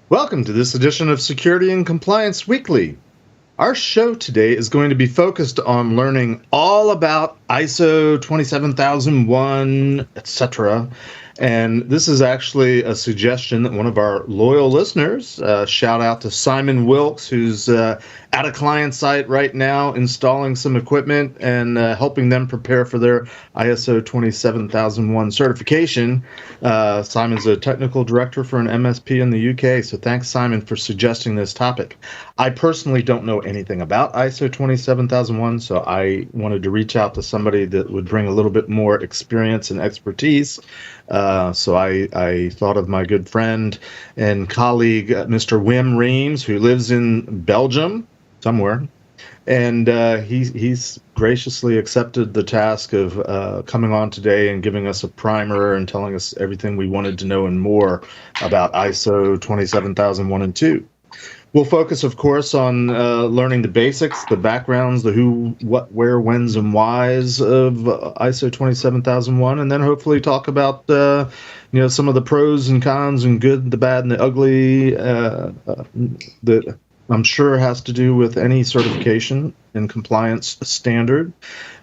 Welcome to this edition of Security and Compliance Weekly. Our show today is going to be focused on learning all about ISO 27001, etc. And this is actually a suggestion that one of our loyal listeners, shout out to Simon Wilkes, who's at a client site right now installing some equipment and helping them prepare for their ISO 27001 certification. Simon's a technical director for an MSP in the UK, so thanks, Simon, for suggesting this topic. I personally don't know anything about ISO 27001, so I wanted to reach out to somebody that would bring a little bit more experience and expertise. So I thought of my good friend and colleague, Mr. Wim Remes, who lives in Belgium somewhere. And he's graciously accepted the task of coming on today and giving us a primer and telling us everything we wanted to know and more about ISO 27001 and 2. We'll focus, of course, on learning the basics, the backgrounds, the who, what, where, whens, and whys of ISO 27001, and then hopefully talk about some of the pros and cons and good, the bad, and the ugly that I'm sure has to do with any certification and compliance standard.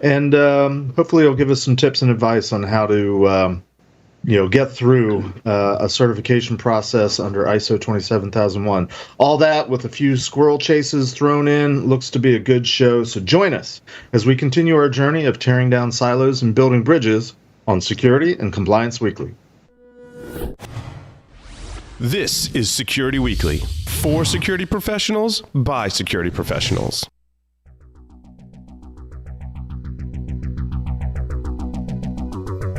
And hopefully it'll give us some tips and advice on how to get through a certification process under ISO 27001. All that with a few squirrel chases thrown in. Looks to be a good show, so join us as we continue our journey of tearing down silos and building bridges on Security and Compliance Weekly. This is Security Weekly, for security professionals, by security professionals.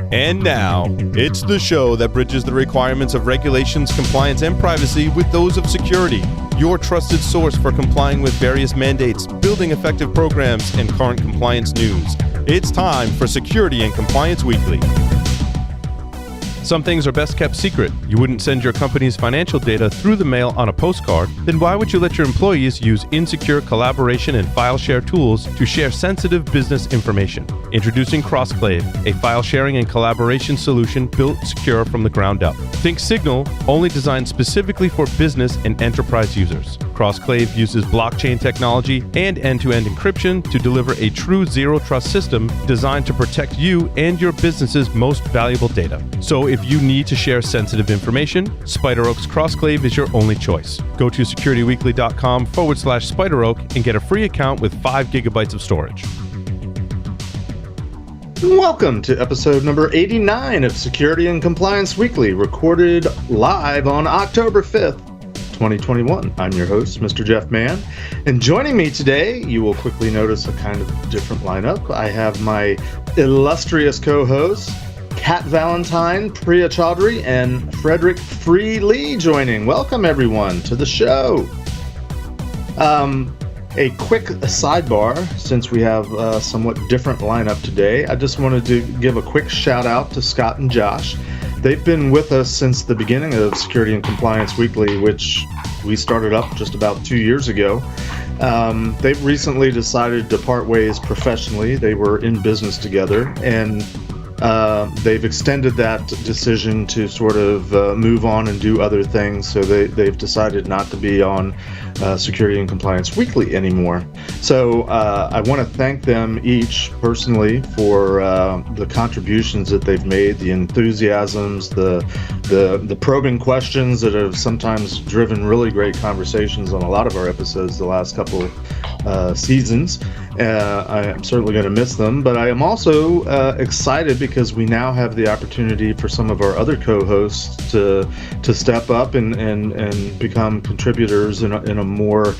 And now, it's the show that bridges the requirements of regulations, compliance, and privacy with those of security. Your trusted source for complying with various mandates, building effective programs, and current compliance news. It's time for Security and Compliance Weekly. Some things are best kept secret. You wouldn't send your company's financial data through the mail on a postcard. Then why would you let your employees use insecure collaboration and file share tools to share sensitive business information? Introducing Crossclave, a file sharing and collaboration solution built secure from the ground up. Think Signal, only designed specifically for business and enterprise users. Crossclave uses blockchain technology and end-to-end encryption to deliver a true zero-trust system designed to protect you and your business's most valuable data. So if you need to share sensitive information, SpiderOak's Crossclave is your only choice. Go to securityweekly.com/SpiderOak and get a free account with 5 gigabytes of storage. Welcome to episode number 89 of Security and Compliance Weekly, recorded live on October 5th, 2021. I'm your host, Mr. Jeff Mann, and joining me today, you will quickly notice a kind of different lineup. I have my illustrious co-hosts, Kat Valentine, Priya Chaudhary, and Frederick Free Lee joining. Welcome, everyone, to the show. A quick sidebar, since we have a somewhat different lineup today, I just wanted to give a quick shout out to Scott and Josh. They've been with us since the beginning of Security and Compliance Weekly, which we started up just about 2 years ago. They've recently decided to part ways professionally. They were in business together, and they've extended that decision to sort of move on and do other things, so they've decided not to be on Security and Compliance Weekly anymore. So I want to thank them each personally for the contributions that they've made, the enthusiasms, the probing questions that have sometimes driven really great conversations on a lot of our episodes the last couple seasons. I'm certainly going to miss them, but I am also excited because we now have the opportunity for some of our other co-hosts to step up and become contributors in a more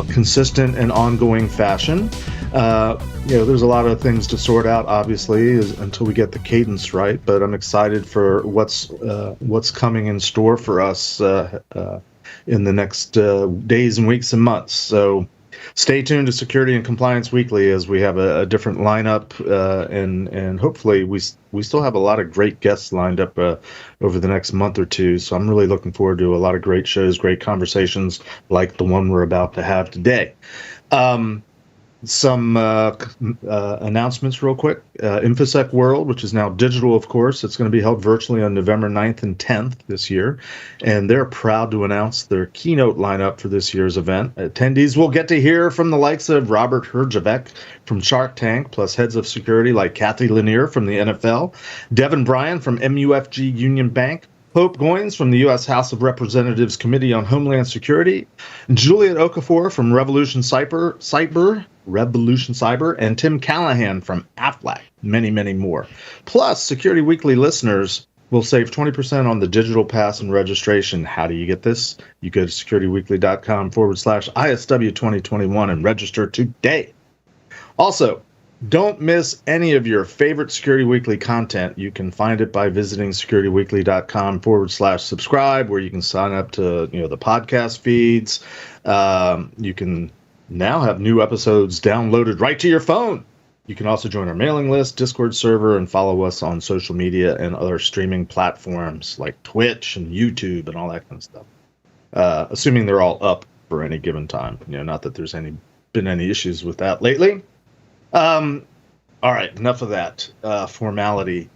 consistent and ongoing fashion. There's a lot of things to sort out, obviously, until we get the cadence right, but I'm excited for what's coming in store for us in the next days and weeks and months. So stay tuned to Security and Compliance Weekly as we have a different lineup, and hopefully we still have a lot of great guests lined up over the next month or two. So I'm really looking forward to a lot of great shows, great conversations like the one we're about to have today. Some announcements real quick. InfoSec World, which is now digital, of course, it's going to be held virtually on November 9th and 10th this year. And they're proud to announce their keynote lineup for this year's event. Attendees will get to hear from the likes of Robert Herjavec from Shark Tank, plus heads of security like Kathy Lanier from the NFL, Devin Bryan from MUFG Union Bank, Hope Goins from the U.S. House of Representatives Committee on Homeland Security, Juliet Okafor from Revolution Cyber, and Tim Callahan from AFLAC, many, many more. Plus, Security Weekly listeners will save 20% on the digital pass and registration. How do you get this? You go to securityweekly.com/ISW 2021 and register today. Also, don't miss any of your favorite Security Weekly content. You can find it by visiting securityweekly.com/subscribe, where you can sign up to the podcast feeds. You can now have new episodes downloaded right to your phone. You can also join our mailing list, Discord server, and follow us on social media and other streaming platforms like Twitch and YouTube and all that kind of stuff. Assuming they're all up for any given time. Not that there's been any issues with that lately. All right, enough of that formality.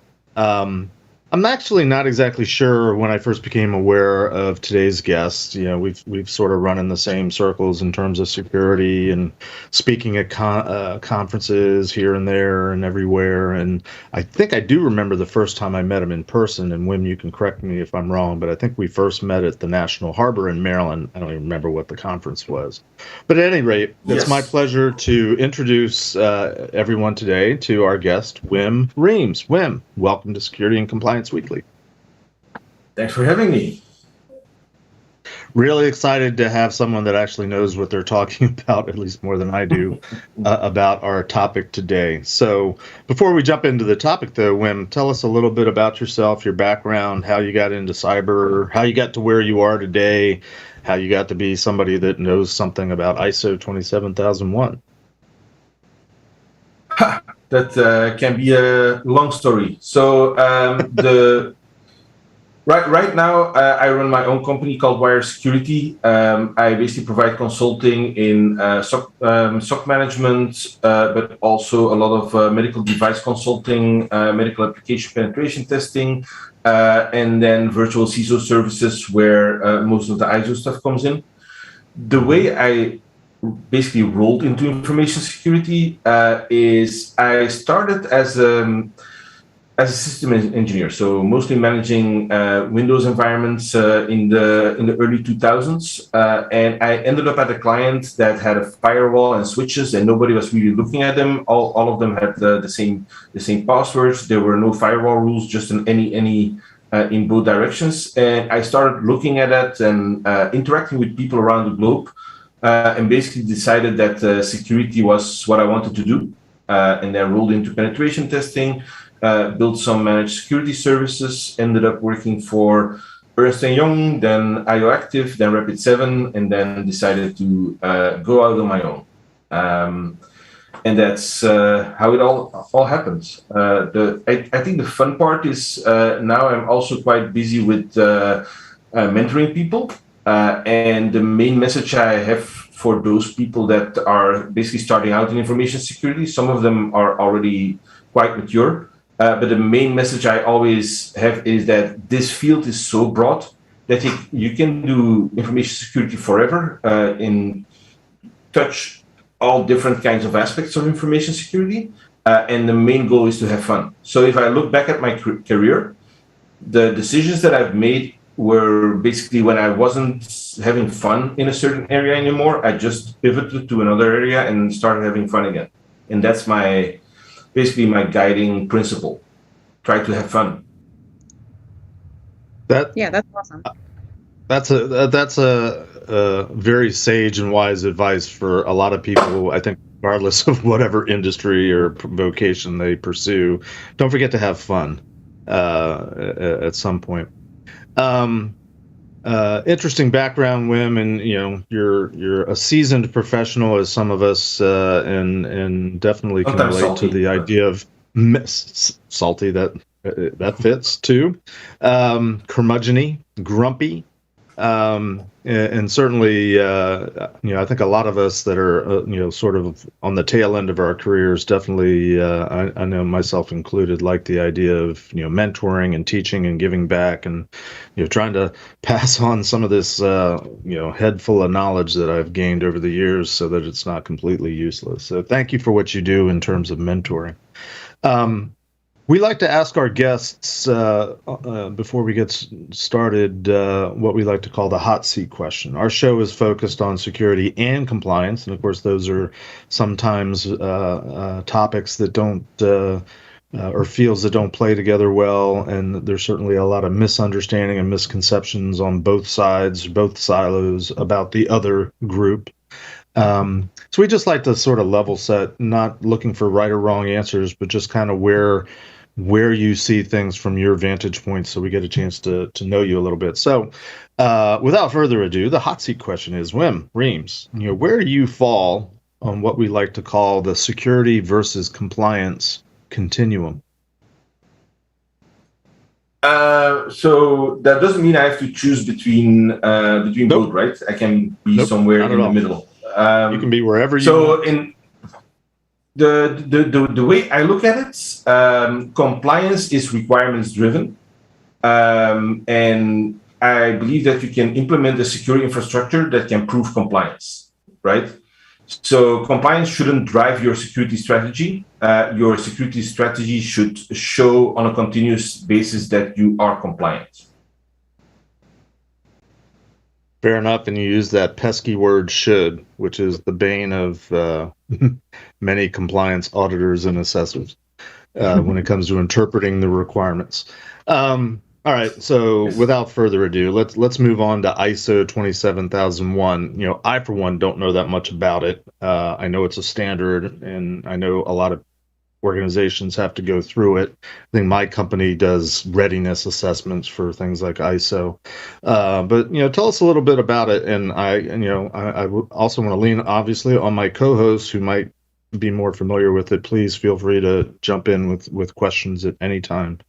I'm actually not exactly sure when I first became aware of today's guest. We've sort of run in the same circles in terms of security and speaking at conferences here and there and everywhere. And I think I do remember the first time I met him in person. And Wim, you can correct me if I'm wrong, but I think we first met at the National Harbor in Maryland. I don't even remember what the conference was. But at any rate, it's my pleasure to introduce everyone today to our guest, Wim Remes. Wim, welcome to Security and Compliance Weekly. Thanks for having me. Really excited to have someone that actually knows what they're talking about, at least more than I do, about our topic today. So before we jump into the topic, though, Wim, tell us a little bit about yourself, your background, how you got into cyber, how you got to where you are today, how you got to be somebody that knows something about ISO 27001. That can be a long story. So right now I run my own company called Wire Security. I basically provide consulting in SOC management, but also a lot of medical device consulting, medical application penetration testing, and then virtual CISO services where most of the ISO stuff comes in. The way I basically rolled into information security is I started as a system engineer, so mostly managing Windows environments in the early 2000s, and I ended up at a client that had a firewall and switches, and nobody was really looking at them. All of them had the same passwords. There were no firewall rules, just in any in both directions. And I started looking at that and interacting with people around the globe. And basically decided that security was what I wanted to do, and then rolled into penetration testing, built some managed security services, ended up working for Ernst & Young, then IOActive, then Rapid7, and then decided to go out on my own. And that's how it all happens. I think the fun part is now I'm also quite busy with mentoring people. And the main message I have for those people that are basically starting out in information security, some of them are already quite mature, but the main message I always have is that this field is so broad that you can do information security forever and touch all different kinds of aspects of information security. And the main goal is to have fun. So if I look back at my career, the decisions that I've made were basically when I wasn't having fun in a certain area anymore, I just pivoted to another area and started having fun again. And that's basically my guiding principle. Try to have fun. That's awesome. That's a very sage and wise advice for a lot of people, I think, regardless of whatever industry or vocation they pursue. Don't forget to have fun at some point. Interesting background, Wim, and you're a seasoned professional, as some of us, and definitely can relate to the idea of salty. That fits too. Curmudgeon-y, grumpy. And certainly, I think a lot of us that are, sort of on the tail end of our careers, definitely, I know myself included, like the idea of, mentoring and teaching and giving back and, trying to pass on some of this, head full of knowledge that I've gained over the years so that it's not completely useless. So thank you for what you do in terms of mentoring. We like to ask our guests before we get started what we like to call the hot seat question. Our show is focused on security and compliance, and of course, those are sometimes topics that don't or fields that don't play together well, and there's certainly a lot of misunderstanding and misconceptions on both sides, both silos about the other group. So we just like to sort of level set, not looking for right or wrong answers, but just kind of where you see things from your vantage point, so we get a chance to know you a little bit. So without further ado, the hot seat question is, Wim Remes, where do you fall on what we like to call the security versus compliance continuum? So that doesn't mean I have to choose between both, right? I can be somewhere in the middle. You can be wherever you want. So in the way I look at it, compliance is requirements driven, and I believe that you can implement a security infrastructure that can prove compliance, right? So compliance shouldn't drive your security strategy. Your security strategy should show on a continuous basis that you are compliant. Fair enough, and you use that pesky word "should," which is the bane of many compliance auditors and assessors when it comes to interpreting the requirements. All right, so without further ado, let's move on to ISO 27001. I, for one, don't know that much about it. I know it's a standard, and I know a lot of organizations have to go through it. I think my company does readiness assessments for things like ISO. But tell us a little bit about it. And I would also want to lean obviously on my co-hosts who might be more familiar with it. Please feel free to jump in with questions at any time.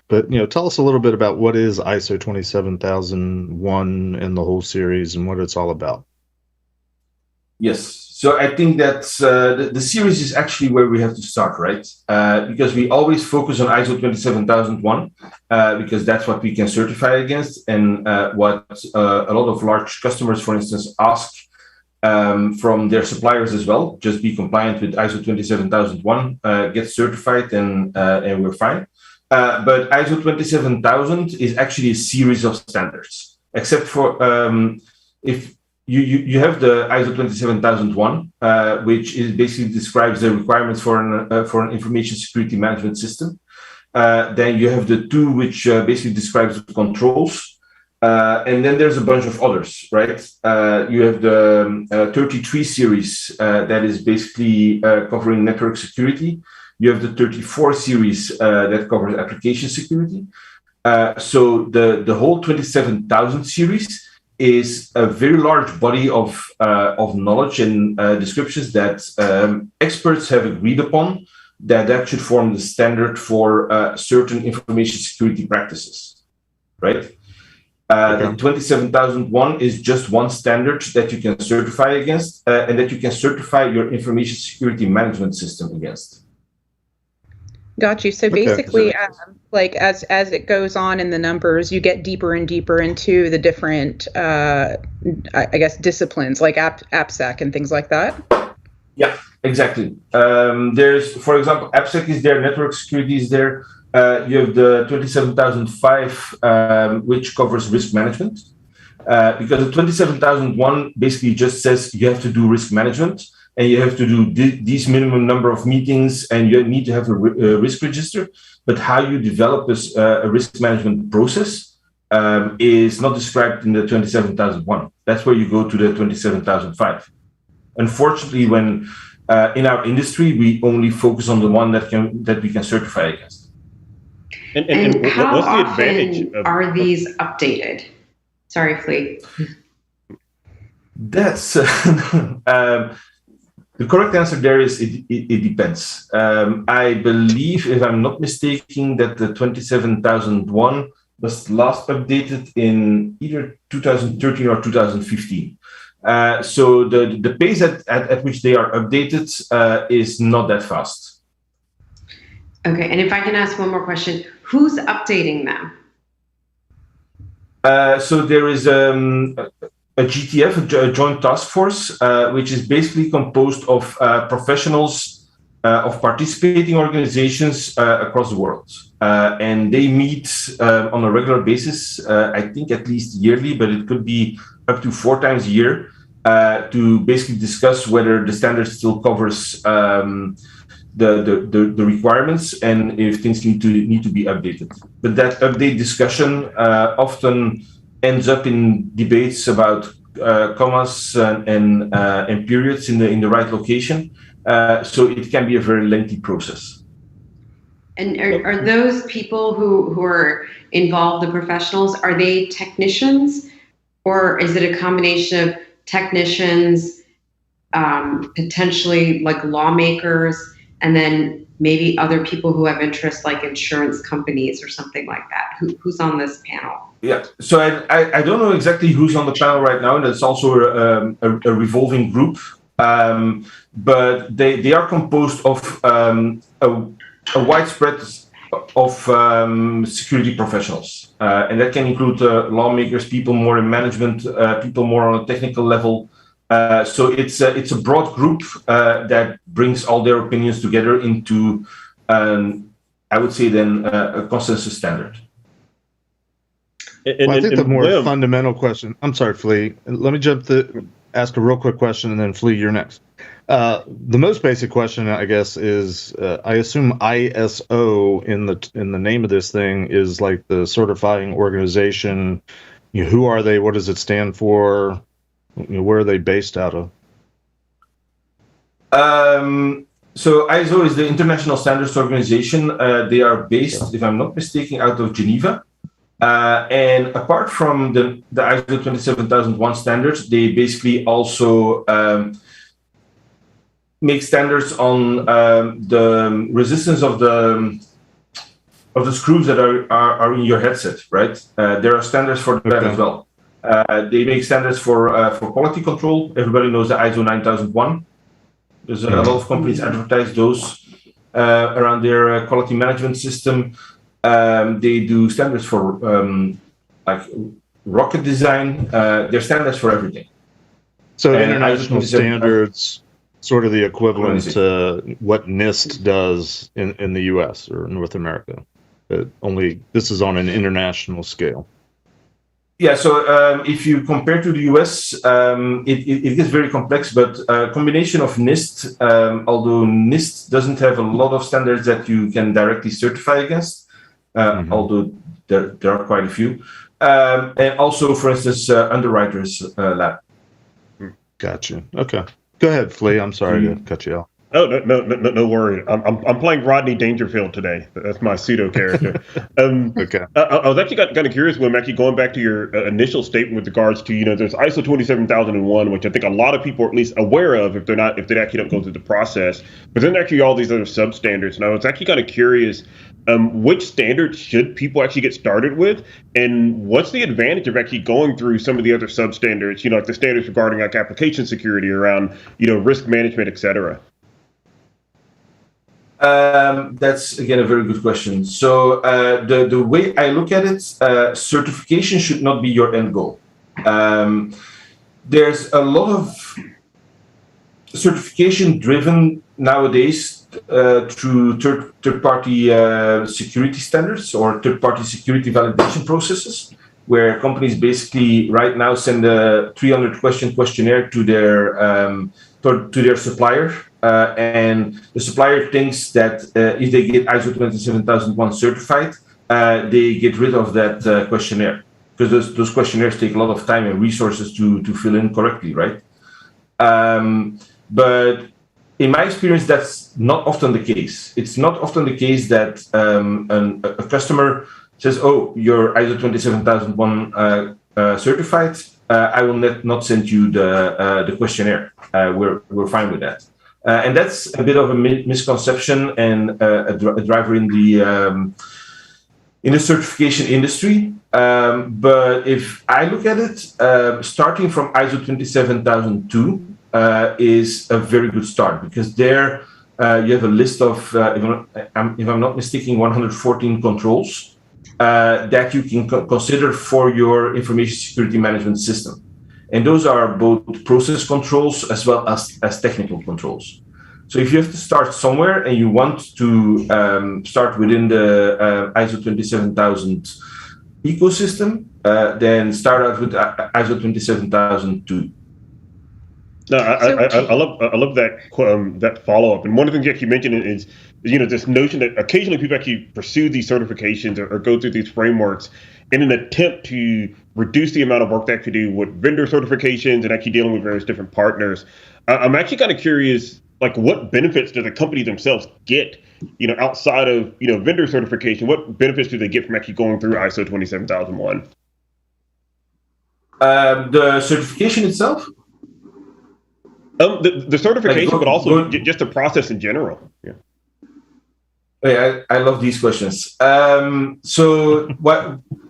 But tell us a little bit about what is ISO 27001 and the whole series and what it's all about. Yes. So I think that the series is actually where we have to start, right? Because we always focus on ISO 27001 because that's what we can certify against, and what a lot of large customers, for instance, ask from their suppliers as well. Just be compliant with ISO 27001, get certified, and we're fine. But ISO 27000 is actually a series of standards, except for if you have the ISO 27001, which is basically describes the requirements for an information security management system. Then you have the 2, which basically describes the controls. And then there's a bunch of others, right? You have the 33 series that is basically covering network security. You have the 34 series that covers application security. So the whole 27,000 series is a very large body of knowledge and descriptions that experts have agreed upon that should form the standard for certain information security practices, right? The 27001 is just one standard that you can certify against and that you can certify your information security management system against. Got you. So basically, like as it goes on in the numbers, you get deeper and deeper into the different, I guess, disciplines like AppSec and things like that. Yeah, exactly. There's, for example, AppSec is there, network security is there. You have the 27005, which covers risk management, because the 27001 basically just says you have to do risk management. And you have to do these minimum number of meetings, and you need to have a risk register. But how you develop this a risk management process is not described in the 27001. That's where you go to the 27005. Unfortunately, when in our industry we only focus on the one that we can certify against. And how what's the advantage often are these updated? Sorry, Fleet. That's. The correct answer there is it depends. I believe, if I'm not mistaken, that the 27001 was last updated in either 2013 or 2015. So the pace at which they are updated is not that fast. Okay, and if I can ask one more question, who's updating them? So there is a GTF, a joint task force, which is basically composed of professionals of participating organizations across the world. And they meet on a regular basis, I think at least yearly, but it could be up to 4 times a year, to basically discuss whether the standard still covers the requirements and if things need to be updated. But that update discussion often ends up in debates about commas and periods in the right location. So it can be a very lengthy process. And are those people who are involved, the professionals, are they technicians, or is it a combination of technicians, potentially like lawmakers, and then maybe other people who have interests like insurance companies or something like that? Who's on this panel? Yeah, so I don't know exactly who's on the panel right now, and it's also a revolving group, but they are composed of a widespread of security professionals, and that can include lawmakers, people more in management, people more on a technical level. So it's a broad group that brings all their opinions together into, I would say then, a consensus standard. Well, I think the more fundamental question. I'm sorry, Flea. Let me ask a real quick question, and then Flea, you're next. The most basic question, I guess, is I assume ISO in the name of this thing is like the certifying organization. Who are they? What does it stand for? Where are they based out of? So ISO is the International Standards Organization. They are based, if I'm not mistaken, out of Geneva. And apart from the ISO 27001 standards, they basically also make standards on the resistance of the screws that are in your headset, right? There are standards for that as well. They make standards for quality control. Everybody knows the ISO 9001. There's a lot of companies advertise those around their quality management system. They do standards for like rocket design. They're standards for everything. So international standards, sort of the equivalent to what NIST does in the U.S. or North America. But only this is on an international scale. Yeah, so if you compare to the US, it gets very complex, but a combination of NIST, although NIST doesn't have a lot of standards that you can directly certify against, although there are quite a few, and also, for instance, Underwriters Lab. Gotcha. Okay. Go ahead, Flea. I'm sorry to cut you off. Oh, no worry. I'm playing Rodney Dangerfield today. That's my pseudo character. Okay. I was actually kind of curious, Wim, actually going back to your initial statement with regards to, there's ISO 27001, which I think a lot of people are at least aware of if they actually don't go through the process. But then actually all these other substandards. And I was actually kind of curious, which standards should people actually get started with? And what's the advantage of actually going through some of the other substandards, like the standards regarding like application security around, risk management, et cetera? That's, again, a very good question. So the way I look at it, certification should not be your end goal. There's a lot of certification driven nowadays through third-party security standards or third-party security validation processes, where companies basically right now send a 300-question questionnaire to their supplier. And the supplier thinks that if they get ISO 27001 certified, they get rid of that questionnaire, because those questionnaires take a lot of time and resources to fill in correctly, right? But in my experience, that's not often the case. It's not often the case that a customer says, "Oh, you're ISO 27001 certified. I will not send you the questionnaire. We're fine with that." And that's a bit of a misconception and a driver in in the certification industry. But if I look at it, starting from ISO 27002 is a very good start, because there you have a list of, if I'm not mistaken, 114 controls that you can consider for your information security management system. And those are both process controls as well as technical controls. So if you have to start somewhere and you want to start within the ISO 27000 ecosystem, then start out with ISO 27002. No, I love that follow up. And one of the things you actually mentioned is this notion that occasionally people actually pursue these certifications or go through these frameworks in an attempt to reduce the amount of work they actually do with vendor certifications and actually dealing with various different partners. I'm actually kind of curious, like, what benefits do the company themselves get, outside of, vendor certification? What benefits do they get from actually going through ISO 27001? The certification itself? The certification, but also just the process in general. Yeah. I love these questions.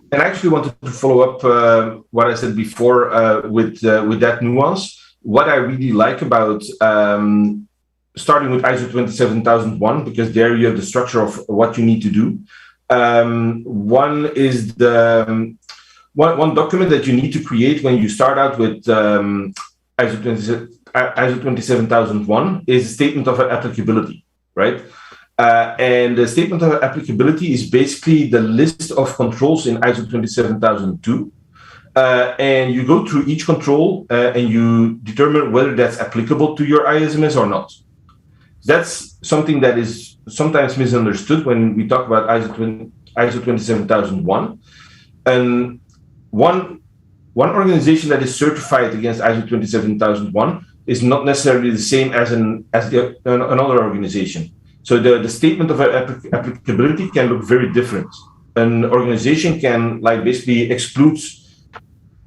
And I actually wanted to follow up what I said before with that nuance. What I really like about starting with ISO 27001, because there you have the structure of what you need to do. One is one document that you need to create when you start out with ISO 27001 is a statement of applicability, right? And the statement of applicability is basically the list of controls in ISO 27002. And you go through each control and you determine whether that's applicable to your ISMS or not. That's something that is sometimes misunderstood when we talk about ISO 27001. And one organization that is certified against ISO 27001 is not necessarily the same as another organization. So the statement of applicability can look very different. An organization can basically exclude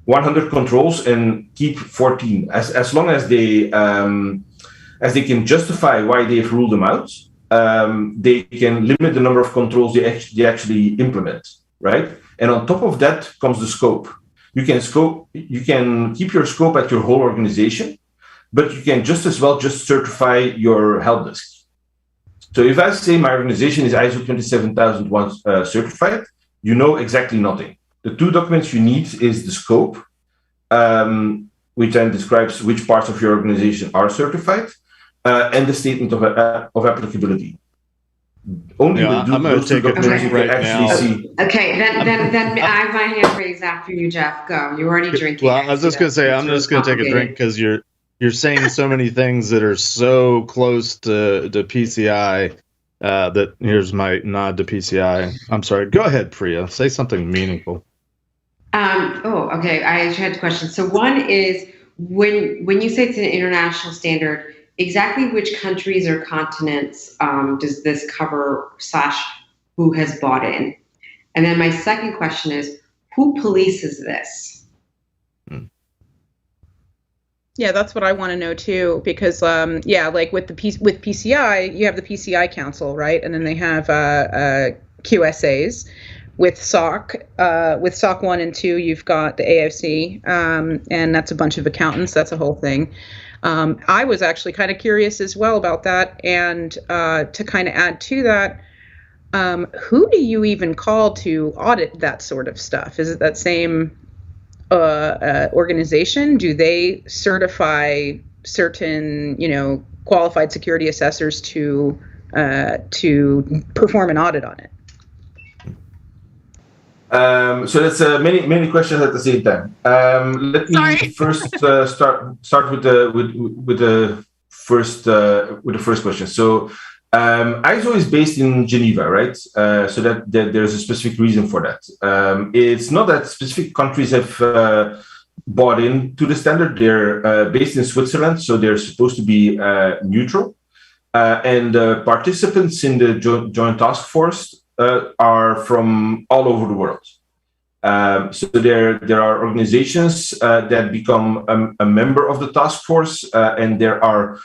100 controls and keep 14, as long as they can justify why they've ruled them out. They can limit the number of controls they actually implement, right? And on top of that comes the scope. You can keep your scope at your whole organization, but you can just as well just certify your help desk. So if I say my organization is ISO 27001 certified, you know exactly nothing. The two documents you need is the scope, which then describes which parts of your organization are certified, and the statement of applicability. Only I'm going to take a drink right now. Okay, then I have my hand raised after you, Jeff. Go. You're already drinking. Well, I was just going to say, I'm just going to take a drink because you're saying so many things that are so close to PCI that here's my nod to PCI. I'm sorry. Go ahead, Priya. Say something meaningful. Okay. I actually had questions. So one is when you say it's an international standard, exactly which countries or continents does this cover / who has bought in? And then my second question is, who polices this? Yeah, that's what I want to know too, because like with PCI, you have the PCI Council, right? And then they have QSAs. With SOC 1 and 2, you've got the AOC, and that's a bunch of accountants. That's a whole thing. I was actually kind of curious as well about that, and to kind of add to that, who do you even call to audit that sort of stuff? Is it that same organization? Do they certify certain, qualified security assessors to perform an audit on it? So that's many questions at the same time. Let me first start with the first question. So ISO is based in Geneva, right? So that there's a specific reason for that. It's not that specific countries have bought into the standard. They're based in Switzerland, so they're supposed to be neutral. And participants in the joint task force are from all over the world. So there are organizations that become a member of the task force, and there are,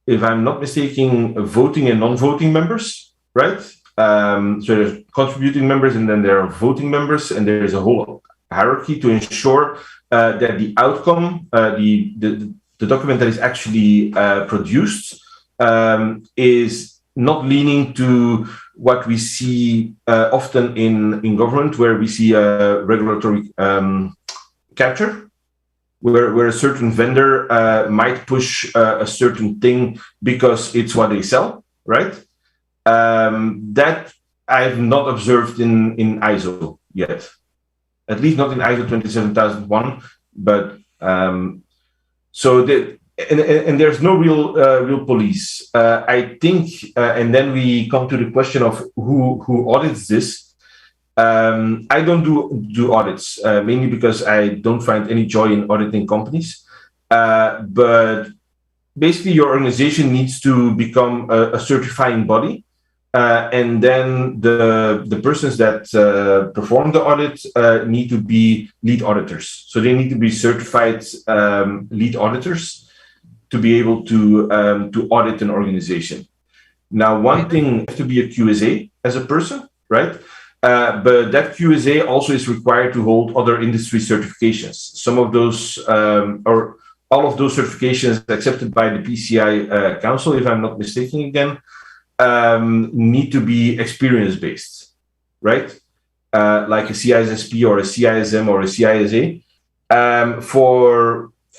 if I'm not mistaken, voting and non-voting members, right? So there's contributing members, and then there are voting members, and there is a whole hierarchy to ensure that the outcome, the document that is actually produced, is not leaning to what we see often in government, where we see a regulatory capture, where a certain vendor might push a certain thing because it's what they sell, right? That I've not observed in ISO yet, at least not in ISO 27001. But and there's no real police. I think, and then we come to the question of who audits this. I don't do audits, mainly because I don't find any joy in auditing companies. But basically, your organization needs to become a certifying body. And then the persons that perform the audit need to be lead auditors. So they need to be certified lead auditors to be able to audit an organization. Now, one thing, you have to be a QSA as a person, right? But that QSA also is required to hold other industry certifications. Some of those, or all of those certifications accepted by the PCI Council, if I'm not mistaken again, need to be experience-based, right? Like a CISSP or a CISM or a CISA.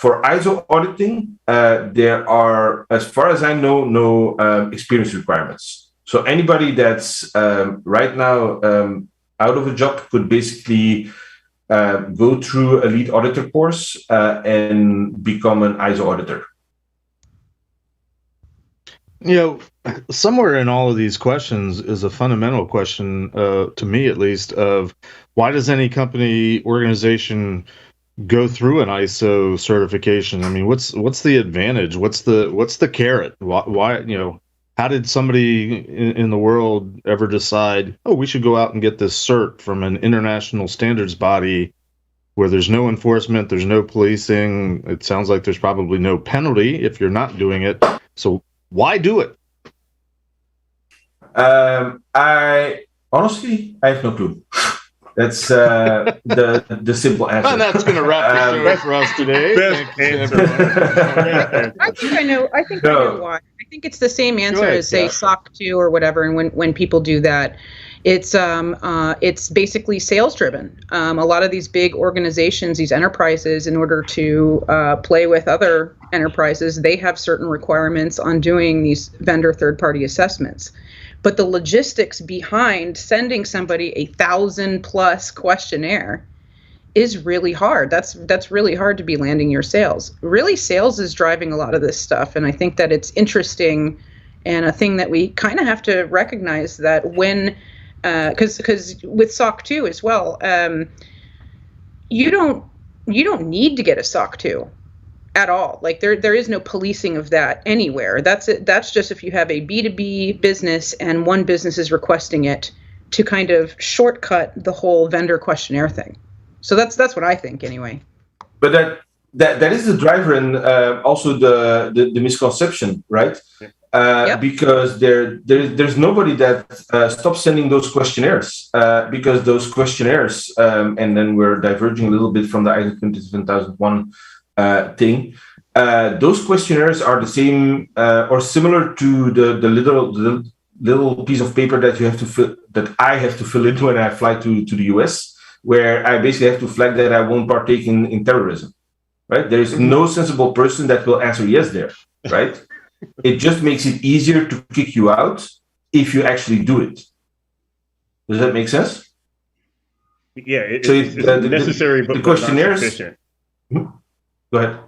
For ISO auditing, there are, as far as I know, no experience requirements. So anybody that's right now out of a job could basically go through a lead auditor course and become an ISO auditor. You know, somewhere in all of these questions is a fundamental question, to me at least, of why does any company, organization go through an ISO certification? I mean, what's the advantage? What's the carrot? Why how did somebody in the world ever decide, oh, we should go out and get this cert from an international standards body where there's no enforcement, there's no policing? It sounds like there's probably no penalty if you're not doing it. So why do it? I have no clue. That's the simple answer. And that's going to wrap the show for us today. I think I know why. I think it's the same answer as, say, SOC 2 or whatever. And when people do that, it's basically sales driven. A lot of these big organizations, these enterprises, in order to play with other enterprises, they have certain requirements on doing these vendor third-party assessments. But the logistics behind sending somebody 1,000+ questionnaire is really hard. That's really hard to be landing your sales. Really, sales is driving a lot of this stuff, and I think that it's interesting and a thing that we kind of have to recognize that when, because with SOC 2 as well, you don't need to get a SOC 2 at all. Like there is no policing of that anywhere. That's it. That's just if you have a B2B business and one business is requesting it to kind of shortcut the whole vendor questionnaire thing. So that's what I think anyway. But that is the driver and also the misconception, right? Yep. Because there's nobody that stops sending those questionnaires because those questionnaires, and then we're diverging a little bit from the ISO 27001 thing. Those questionnaires are the same or similar to the little piece of paper that you have to fill, that I have to fill in when I fly to the US, where I basically have to flag that I won't partake in terrorism. Right? There is no sensible person that will answer yes there. Right? It just makes it easier to kick you out if you actually do it. Does that make sense? Yeah, it's necessary, but the questionnaires. Not sufficient. Go ahead.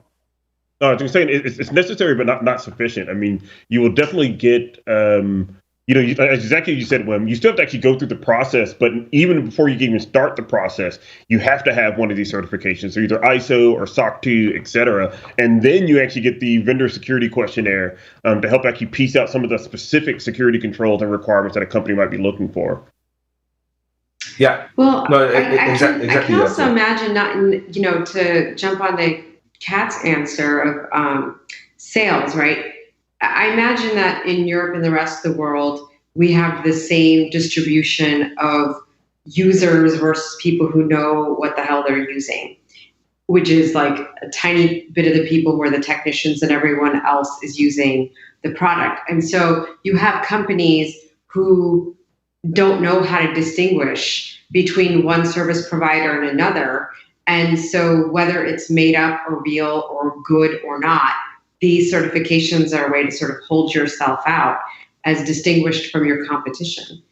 I was saying it's necessary, but not sufficient. I mean, you will definitely get, exactly you said, Wim, you still have to actually go through the process, but even before you can even start the process, you have to have one of these certifications, so either ISO or SOC 2, et cetera. And then you actually get the vendor security questionnaire to help actually piece out some of the specific security controls and requirements that a company might be looking for. Yeah. Well, no, I can also imagine to jump on the Kat's answer of sales, right? I imagine that in Europe and the rest of the world, we have the same distribution of users versus people who know what the hell they're using, which is like a tiny bit of the people who are the technicians and everyone else is using the product. And so you have companies who don't know how to distinguish between one service provider and another. And so whether it's made up or real or good or not, these certifications are a way to sort of hold yourself out as distinguished from your competition.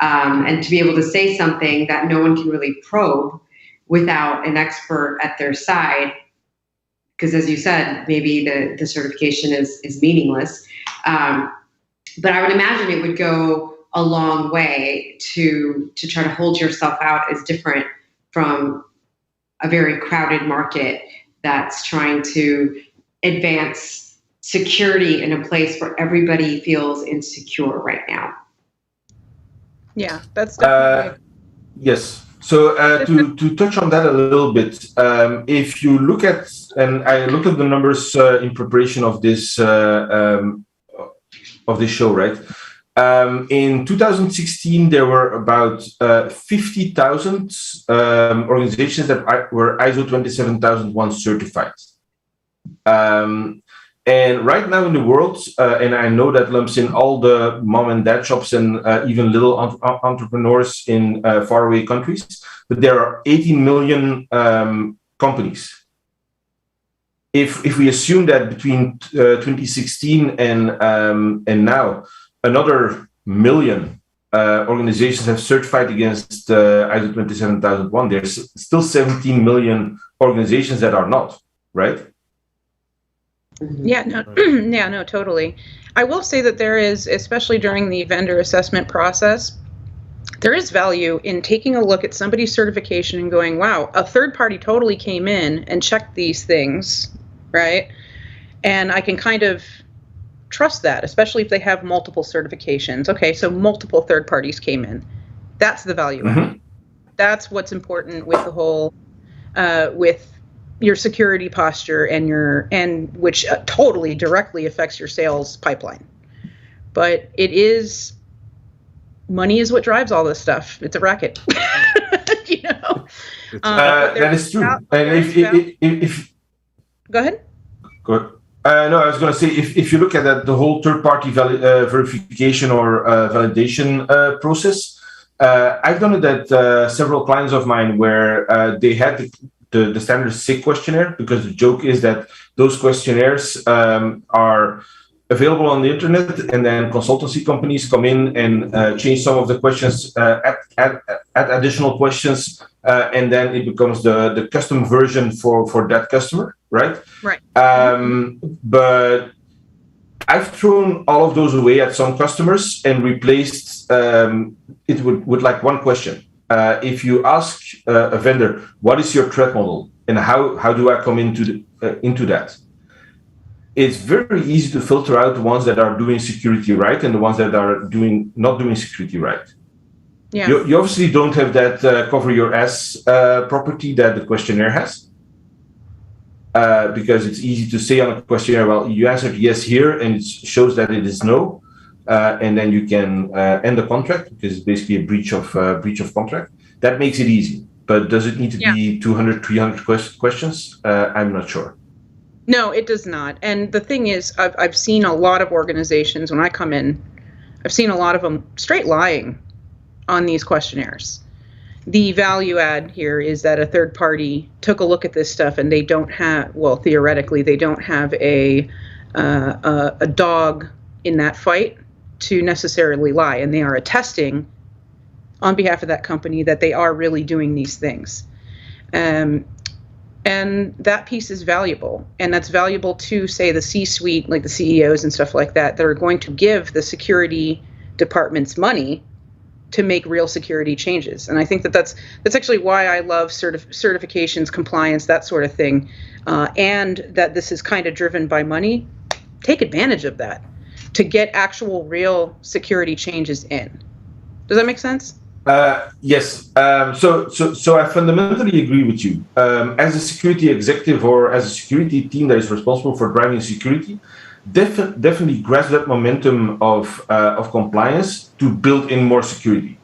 And to be able to say something that no one can really probe without an expert at their side, because as you said, maybe the certification is meaningless. But I would imagine it would go a long way to try to hold yourself out as different from a very crowded market that's trying to advance security in a place where everybody feels insecure right now. Yeah, that's definitely. Yes. So to touch on that a little bit, if you look at, and I looked at the numbers in preparation of this show, right? In 2016, there were about 50,000 organizations that were ISO 27001 certified. And right now in the world, and I know that lumps in all the mom and dad shops and even little entrepreneurs in faraway countries, but there are 18 million companies. If we assume that between 2016 and now, another million organizations have certified against ISO 27001, there's still 17 million organizations that are not, right? Yeah, no, totally. I will say that there is, especially during the vendor assessment process, there is value in taking a look at somebody's certification and going, wow, a third party totally came in and checked these things, right? And I can kind of trust that, especially if they have multiple certifications. Okay, so multiple third parties came in. That's the value add. That's what's important with the whole, with your security posture and which totally directly affects your sales pipeline. But money is what drives all this stuff. It's a racket. You know? That is true. And if go ahead. Go ahead. No, I was going to say, if you look at the whole third-party verification or validation process, I've done it at several clients of mine where they had the standard SIG questionnaire, because the joke is that those questionnaires are available on the internet, and then consultancy companies come in and change some of the questions, add additional questions, and then it becomes the custom version for that customer, right? Right. But I've thrown all of those away at some customers and replaced it with like one question. If you ask a vendor, what is your threat model and how do I come into that? It's very easy to filter out the ones that are doing security right and the ones that are not doing security right. Yeah. You obviously don't have that cover your ass property that the questionnaire has. Because it's easy to say on a questionnaire, well, you answered yes here, and it shows that it is no. And then you can end the contract, because it's basically a breach of contract. That makes it easy. But does it need to be 200, 300 questions? I'm not sure. No, it does not. And the thing is, I've seen a lot of organizations, when I come in, I've seen a lot of them straight lying on these questionnaires. The value add here is that a third party took a look at this stuff and they don't have, well, theoretically, they don't have a dog in that fight to necessarily lie, and they are attesting on behalf of that company that they are really doing these things. And that piece is valuable, and that's valuable to, say, the C-suite, like the CEOs and stuff like that are going to give the security departments money to make real security changes. And I think that's actually why I love certifications, compliance, that sort of thing, and that this is kind of driven by money. Take advantage of that to get actual real security changes in. Does that make sense? Yes. So I fundamentally agree with you. As a security executive or as a security team that is responsible for driving security, definitely grasp that momentum of compliance to build in more security.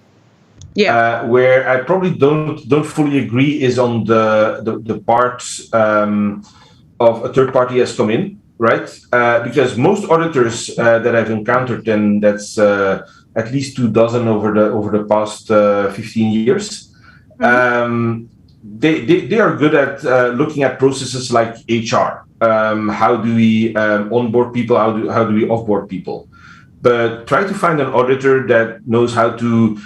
Yeah. Where I probably don't fully agree is on the part of a third party has come in, right? Because most auditors that I've encountered, and that's at least 2 dozen over the past 15 years, they are good at looking at processes like HR. How do we onboard people? How do we offboard people? But try to find an auditor that knows how to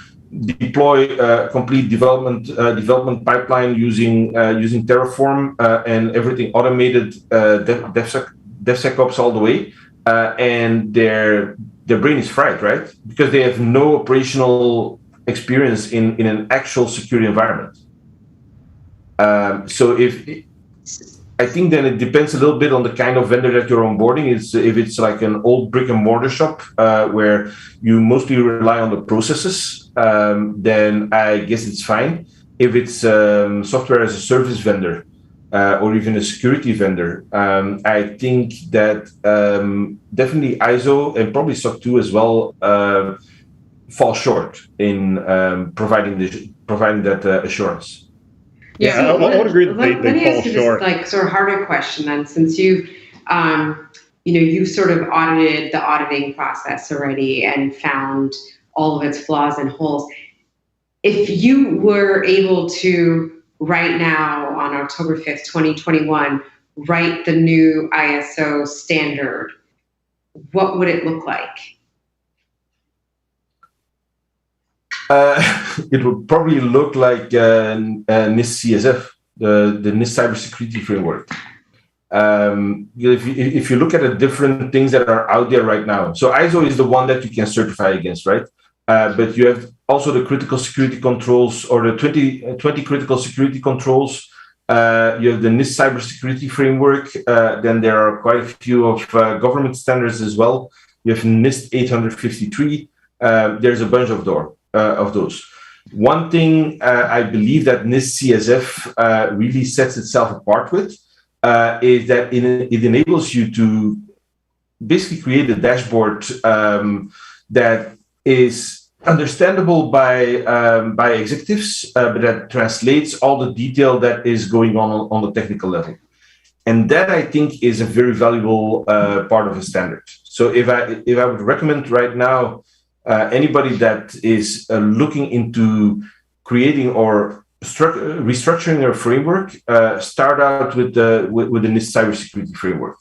deploy a complete development pipeline using Terraform and everything automated, DevSecOps all the way, and their brain is fried, right? Because they have no operational experience in an actual security environment. So I think then it depends a little bit on the kind of vendor that you're onboarding. If it's like an old brick and mortar shop where you mostly rely on the processes, then I guess it's fine. If it's software as a service vendor or even a security vendor, I think that definitely ISO and probably SOC 2 as well fall short in providing that assurance. Yeah, I would agree that Let they me fall ask you short. this like sort of harder question then, since you've sort of audited the auditing process already and found all of its flaws and holes. If you were able to right now on October 5th, 2021, write the new ISO standard, what would it look like? It would probably look like NIST CSF, the NIST cybersecurity framework. If you look at the different things that are out there right now, so ISO is the one that you can certify against, right? But you have also the critical security controls or the 20 critical security controls. You have the NIST cybersecurity framework. Then there are quite a few of government standards as well. You have NIST 853. There's a bunch of those. One thing I believe that NIST CSF really sets itself apart with is that it enables you to basically create a dashboard that is understandable by executives, but that translates all the detail that is going on the technical level. And that I think is a very valuable part of a standard. So if I would recommend right now anybody that is looking into creating or restructuring their framework, start out with the NIST cybersecurity framework.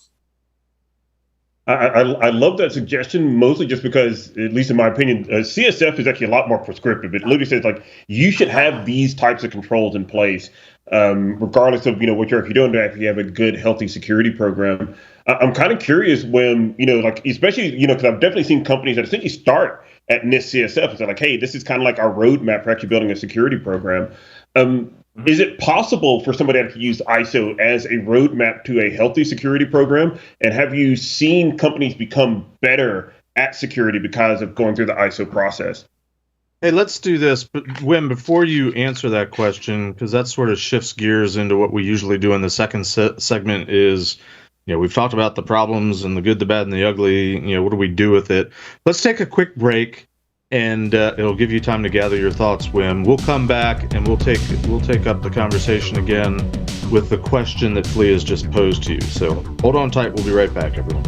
I love that suggestion, mostly just because, at least in my opinion, CSF is actually a lot more prescriptive. It literally says like you should have these types of controls in place, regardless of what if you don't actually have a good, healthy security program. I'm kind of curious when like especially because I've definitely seen companies that essentially start at NIST CSF and say like, hey, this is kind of like our roadmap for actually building a security program. Is it possible for somebody to use ISO as a roadmap to a healthy security program? And have you seen companies become better at security because of going through the ISO process? Hey, let's do this. But Wim, before you answer that question, because that sort of shifts gears into what we usually do in the second segment is, we've talked about the problems and the good, the bad, and the ugly. What do we do with it? Let's take a quick break. And it'll give you time to gather your thoughts, Wim. We'll come back and we'll take up the conversation again with the question that Flea has just posed to you. So hold on tight. We'll be right back, everyone.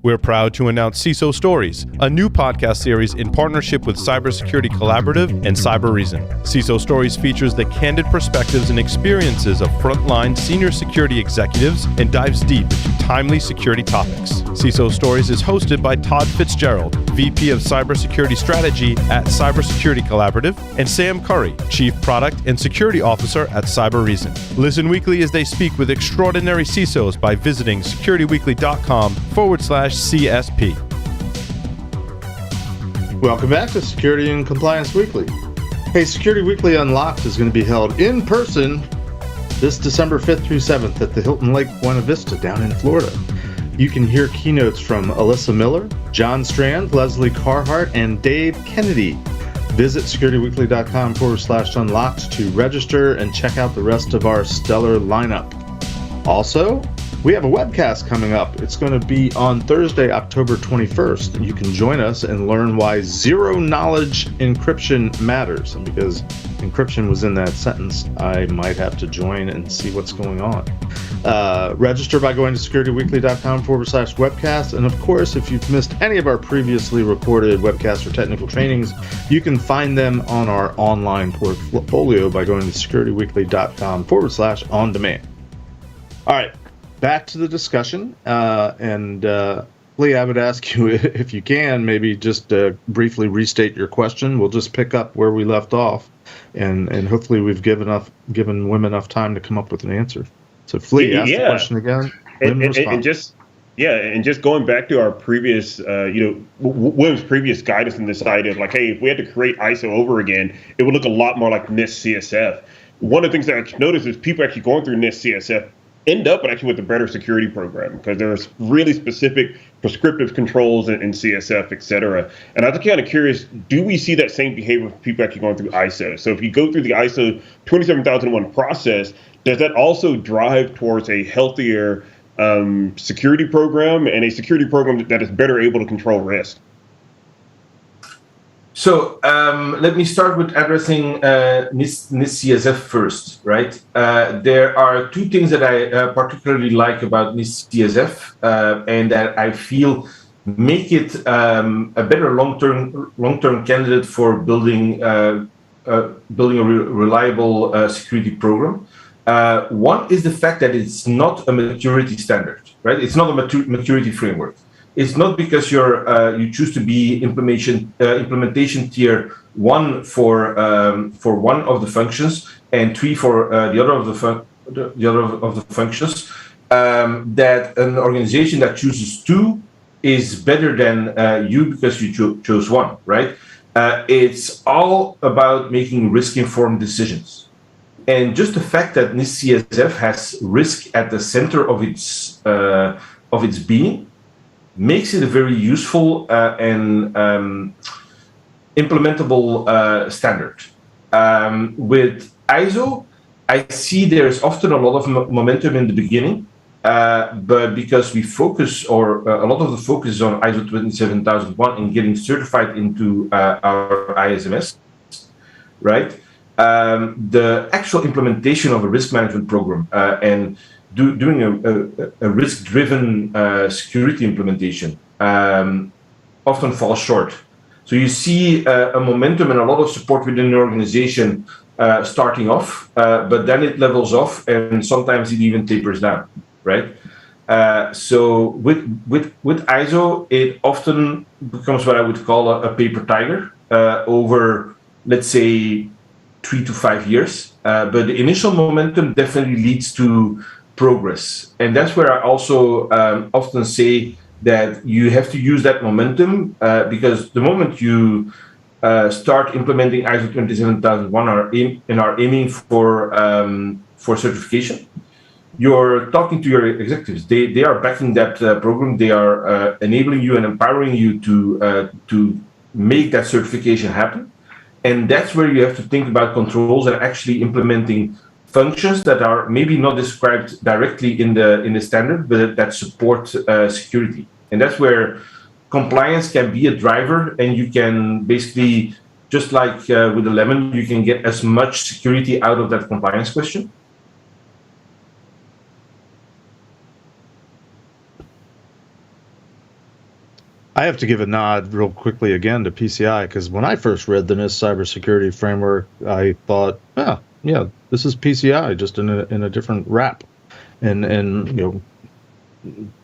We're proud to announce CISO Stories, a new podcast series in partnership with Cybersecurity Collaborative and Cyber Reason. CISO Stories features the candid perspectives and experiences of frontline senior security executives and dives deep into timely security topics. CISO Stories is hosted by Todd Fitzgerald, VP of Cybersecurity Strategy at Cybersecurity Collaborative, and Sam Curry, Chief Product and Security Officer at Cyber Reason. Listen weekly as they speak with extraordinary CISOs by visiting securityweekly.com/CSP. Welcome back to Security and Compliance Weekly. Hey, Security Weekly Unlocked is going to be held in person this December 5th through 7th at the Hilton Lake Buena Vista down in Florida. You can hear keynotes from Alyssa Miller, John Strand, Leslie Carhart, and Dave Kennedy. Visit securityweekly.com/unlocked to register and check out the rest of our stellar lineup. Also, we have a webcast coming up. It's going to be on Thursday, October 21st. You can join us and learn why zero-knowledge encryption matters. And because encryption was in that sentence, I might have to join and see what's going on. Register by going to securityweekly.com/webcast. And of course, if you've missed any of our previously recorded webcasts or technical trainings, you can find them on our online portfolio by going to securityweekly.com/on-demand. All right. Back to the discussion, Lee, I would ask you if you can maybe just briefly restate your question. We'll just pick up where we left off, and hopefully we've given Wim enough time to come up with an answer. So, Flea, ask the question again. And just going back to our previous, Wim's previous guidance in this idea of like, hey, if we had to create ISO over again, it would look a lot more like NIST CSF. One of the things that I noticed is people actually going through NIST CSF end up actually with a better security program because there's really specific prescriptive controls in CSF, et cetera. And I was kind of curious, do we see that same behavior for people actually going through ISO? So if you go through the ISO 27001 process, does that also drive towards a healthier security program and a security program that is better able to control risk? So let me start with addressing NIST CSF first, right? There are two things that I particularly like about NIST CSF and that I feel make it a better long-term candidate for building a reliable security program. One is the fact that it's not a maturity standard, right? It's not a maturity framework. It's not because you choose to be implementation tier 1 for one of the functions and 3 for the other of the functions that an organization that chooses 2 is better than you because you chose 1, right? It's all about making risk-informed decisions, and just the fact that NIST CSF has risk at the center of its being makes it a very useful and implementable standard. With ISO, I see there's often a lot of momentum in the beginning, but because we focus, or a lot of the focus is on ISO 27001 and getting certified into our ISMS, right? The actual implementation of a risk management program and doing a risk-driven security implementation often falls short. So you see a momentum and a lot of support within the organization starting off, but then it levels off and sometimes it even tapers down, right? So with ISO, it often becomes what I would call a paper tiger over, let's say, 3 to 5 years. But the initial momentum definitely leads to progress. And that's where I also often say that you have to use that momentum because the moment you start implementing ISO 27001 and are aiming for certification, you're talking to your executives. They are backing that program. They are enabling you and empowering you to make that certification happen. And that's where you have to think about controls and actually implementing functions that are maybe not described directly in the standard, but that support security. And that's where compliance can be a driver, and you can basically, just like with the lemon, you can get as much security out of that compliance question. I have to give a nod real quickly again to PCI, because when I first read the NIST cybersecurity framework, I thought, yeah, this is PCI just in a different wrap, and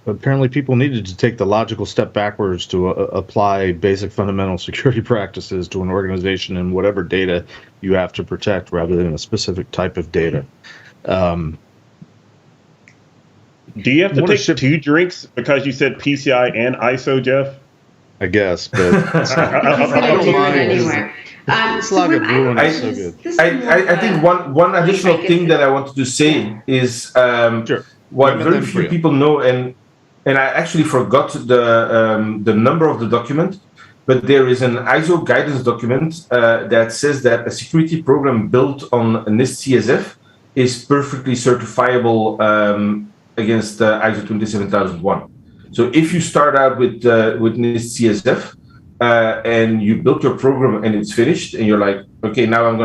apparently people needed to take the logical step backwards to apply basic fundamental security practices to an organization and whatever data you have to protect, rather than a specific type of data. Do you have to take 2 drinks because you said PCI and ISO, Jeff? I guess, but I don't mind anyway. So good. I think one additional thing that I wanted to say is what very few people know, and I actually forgot the number of the document, but there is an ISO guidance document that says that a security program built on NIST CSF is perfectly certifiable against ISO 27001. So if you start out with NIST CSF and you build your program and it's finished, and you're like, okay, now I'm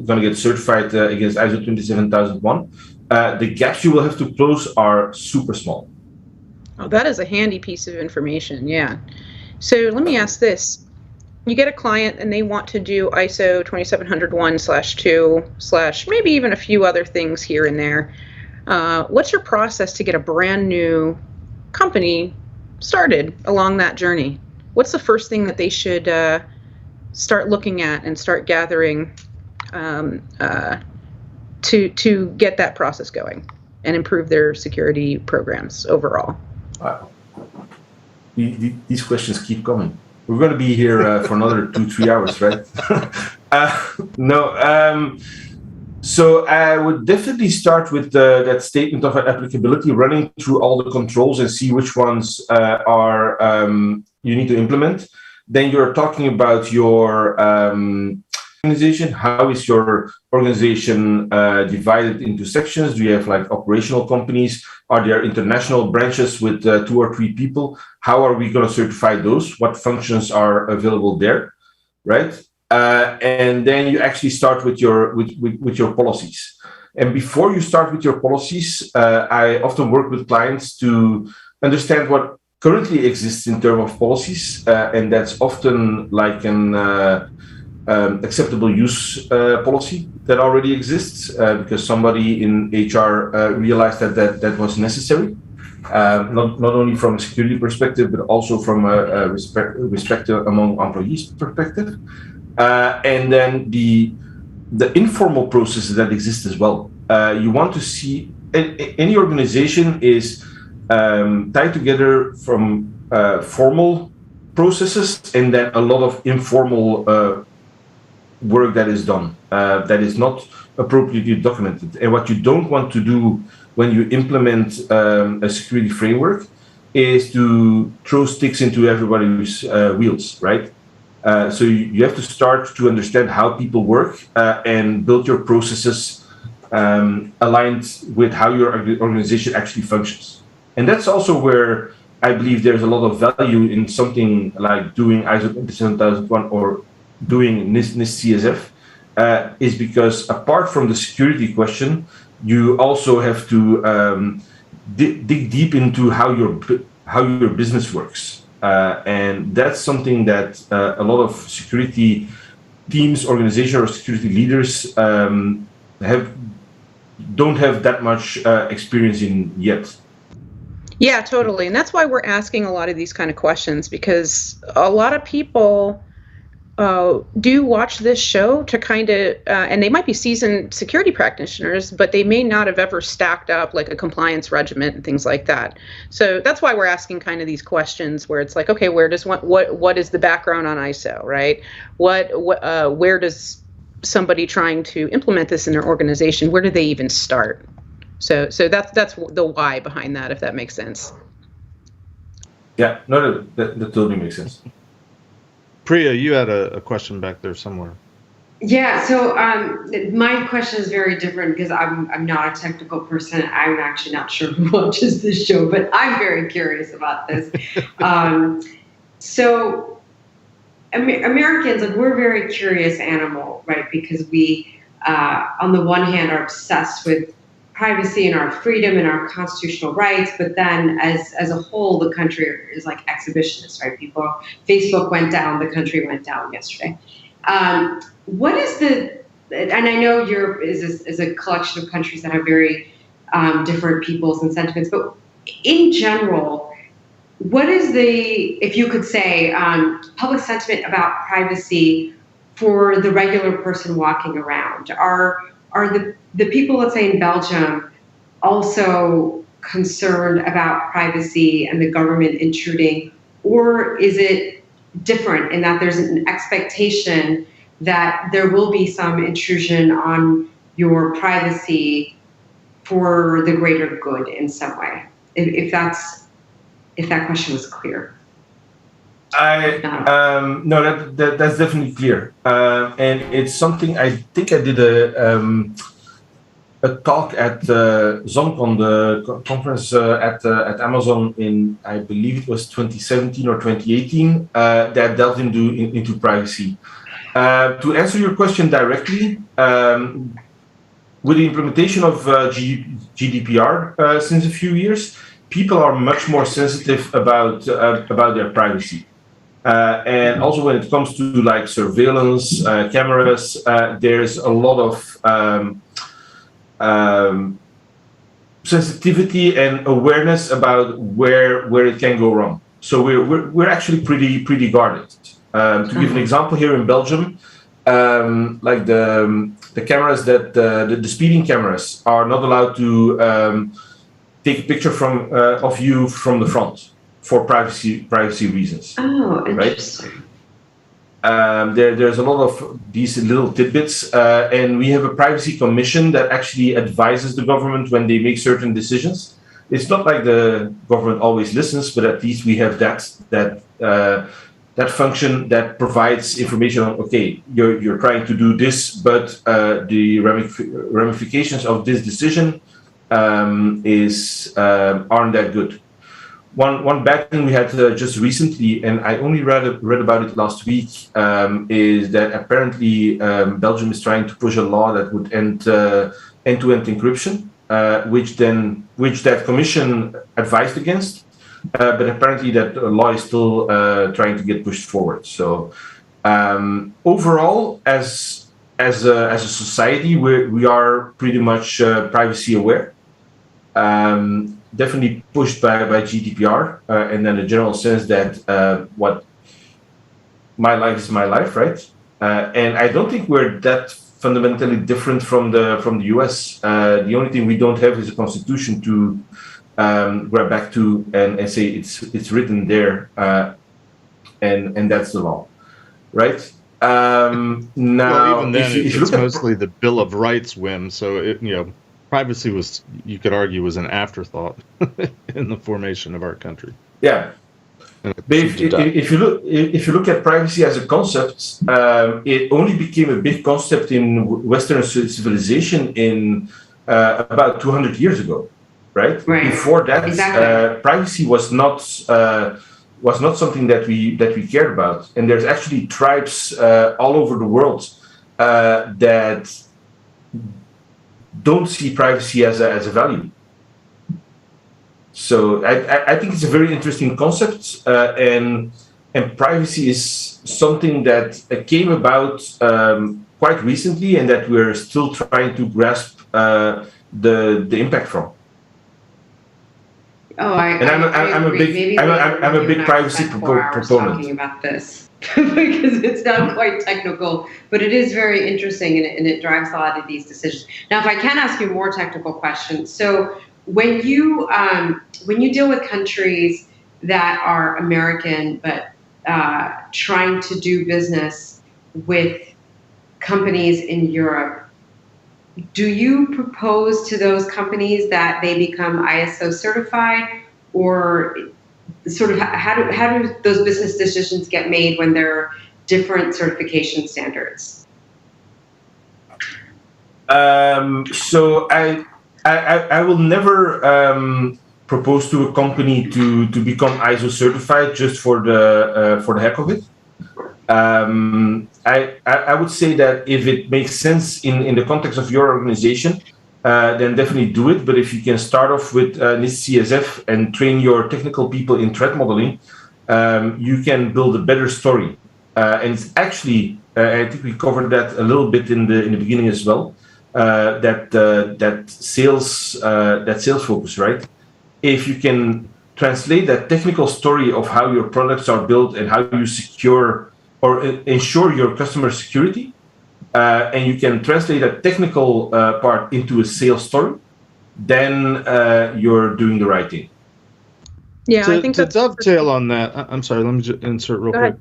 gonna get certified against ISO 27001, the gaps you will have to close are super small. Oh, that is a handy piece of information. Yeah. So let me ask this: you get a client and they want to do ISO 27001/2/ maybe even a few other things here and there. What's your process to get a brand new company started along that journey? What's the first thing that they should start looking at and start gathering to get that process going and improve their security programs overall? These questions keep coming. We're going to be here for another 2-3 hours, right? So I would definitely start with that statement of applicability, running through all the controls and see which ones are you need to implement. Then you're talking about your organization. How is your organization divided into sections? Do you have like operational companies? Are there international branches with 2 or 3 people? How are we going to certify those? What functions are available there, right? And then you actually start with your policies. And before you start with your policies, I often work with clients to understand what currently exists in terms of policies, and that's often like an acceptable use policy that already exists because somebody in HR realized that was necessary. Not only from a security perspective, but also from a respect among employees perspective. And then the informal processes that exist as well. You want to see any organization is tied together from formal processes and then a lot of informal work that is done that is not appropriately documented. And what you don't want to do when you implement a security framework is to throw sticks into everybody's wheels, right? So you have to start to understand how people work and build your processes aligned with how your organization actually functions. And that's also where I believe there's a lot of value in something like doing ISO 27001 or doing NIST CSF, is because apart from the security question, you also have to dig deep into how your business works. And that's something that a lot of security teams, organizations, or security leaders don't have that much experience in yet. Yeah, totally. And that's why we're asking a lot of these kind of questions, because a lot of people do watch this show to kind of, and they might be seasoned security practitioners, but they may not have ever stacked up like a compliance regiment and things like that. So that's why we're asking kind of these questions where it's like, okay, what is the background on ISO, right? Where does somebody trying to implement this in their organization, where do they even start? So that's the why behind that, if that makes sense. Yeah, no, that totally makes sense. Priya, you had a question back there somewhere. Yeah, so my question is very different because I'm not a technical person. I'm actually not sure who watches this show, but I'm very curious about this. So Americans, like, we're a very curious animal, right? Because we, on the one hand, are obsessed with privacy and our freedom and our constitutional rights, but then as a whole, the country is like exhibitionist, right? Facebook went down, the country went down yesterday. What is and I know Europe is a collection of countries that have very different peoples and sentiments, but in general, what is if you could say, public sentiment about privacy for the regular person walking around? Are the people, let's say in Belgium, also concerned about privacy and the government intruding, or is it different in that there's an expectation that there will be some intrusion on your privacy for the greater good in some way? If that question was clear. No, that's definitely clear, and it's something I think I did a talk at ZonCon, the conference at Amazon in, I believe it was 2017 or 2018, that delved into privacy. To answer your question directly, with the implementation of GDPR since a few years, people are much more sensitive about their privacy. And also when it comes to like surveillance, cameras, there's a lot of sensitivity and awareness about where it can go wrong. So we're actually pretty guarded. To give an example, here in Belgium, like the cameras the speeding cameras are not allowed to take a picture of you from the front for privacy reasons. Oh, interesting. Right? There's a lot of these little tidbits, and we have a privacy commission that actually advises the government when they make certain decisions. It's not like the government always listens, but at least we have that function that provides information on, okay, you're trying to do this, but the ramifications of this decision aren't that good. One bad thing we had just recently, and I only read about it last week, is that apparently Belgium is trying to push a law that would end end-to-end encryption, which that commission advised against, but apparently that law is still trying to get pushed forward. So overall, as a society, we are pretty much privacy aware. Definitely pushed by GDPR, and then the general sense that what my life is my life, right? And I don't think we're that fundamentally different from the US. The only thing we don't have is a constitution to grab back to and say it's written there, and that's the law, right? Now, well, even then, it's mostly the Bill of Rights, Wim. So privacy was, you could argue, was an afterthought in the formation of our country. Yeah, but if you look at privacy as a concept, it only became a big concept in Western civilization in about 200 years ago, right? Before that, exactly. Privacy was not something that we cared about, and there's actually tribes all over the world that don't see privacy as a value. So I think it's a very interesting concept, and privacy is something that came about quite recently, and that we're still trying to grasp the impact from. Oh, I'm a big privacy proponent. Talking about this. Because it's not quite technical, but it is very interesting, and it drives a lot of these decisions. Now, if I can ask you more technical questions, so when you deal with countries that are American but trying to do business with companies in Europe, do you propose to those companies that they become ISO certified, or sort of how do those business decisions get made when there are different certification standards? So I will never propose to a company to become ISO certified just for the heck of it. I would say that if it makes sense in the context of your organization, then definitely do it. But if you can start off with NIST CSF and train your technical people in threat modeling, you can build a better story. And it's actually, I think we covered that a little bit in the beginning as well. That sales focus, right? If you can translate that technical story of how your products are built and how you secure or ensure your customer security, and you can translate that technical part into a sales story, then you're doing the right thing. Yeah, I think to dovetail on that. I'm sorry. Let me just insert real quick.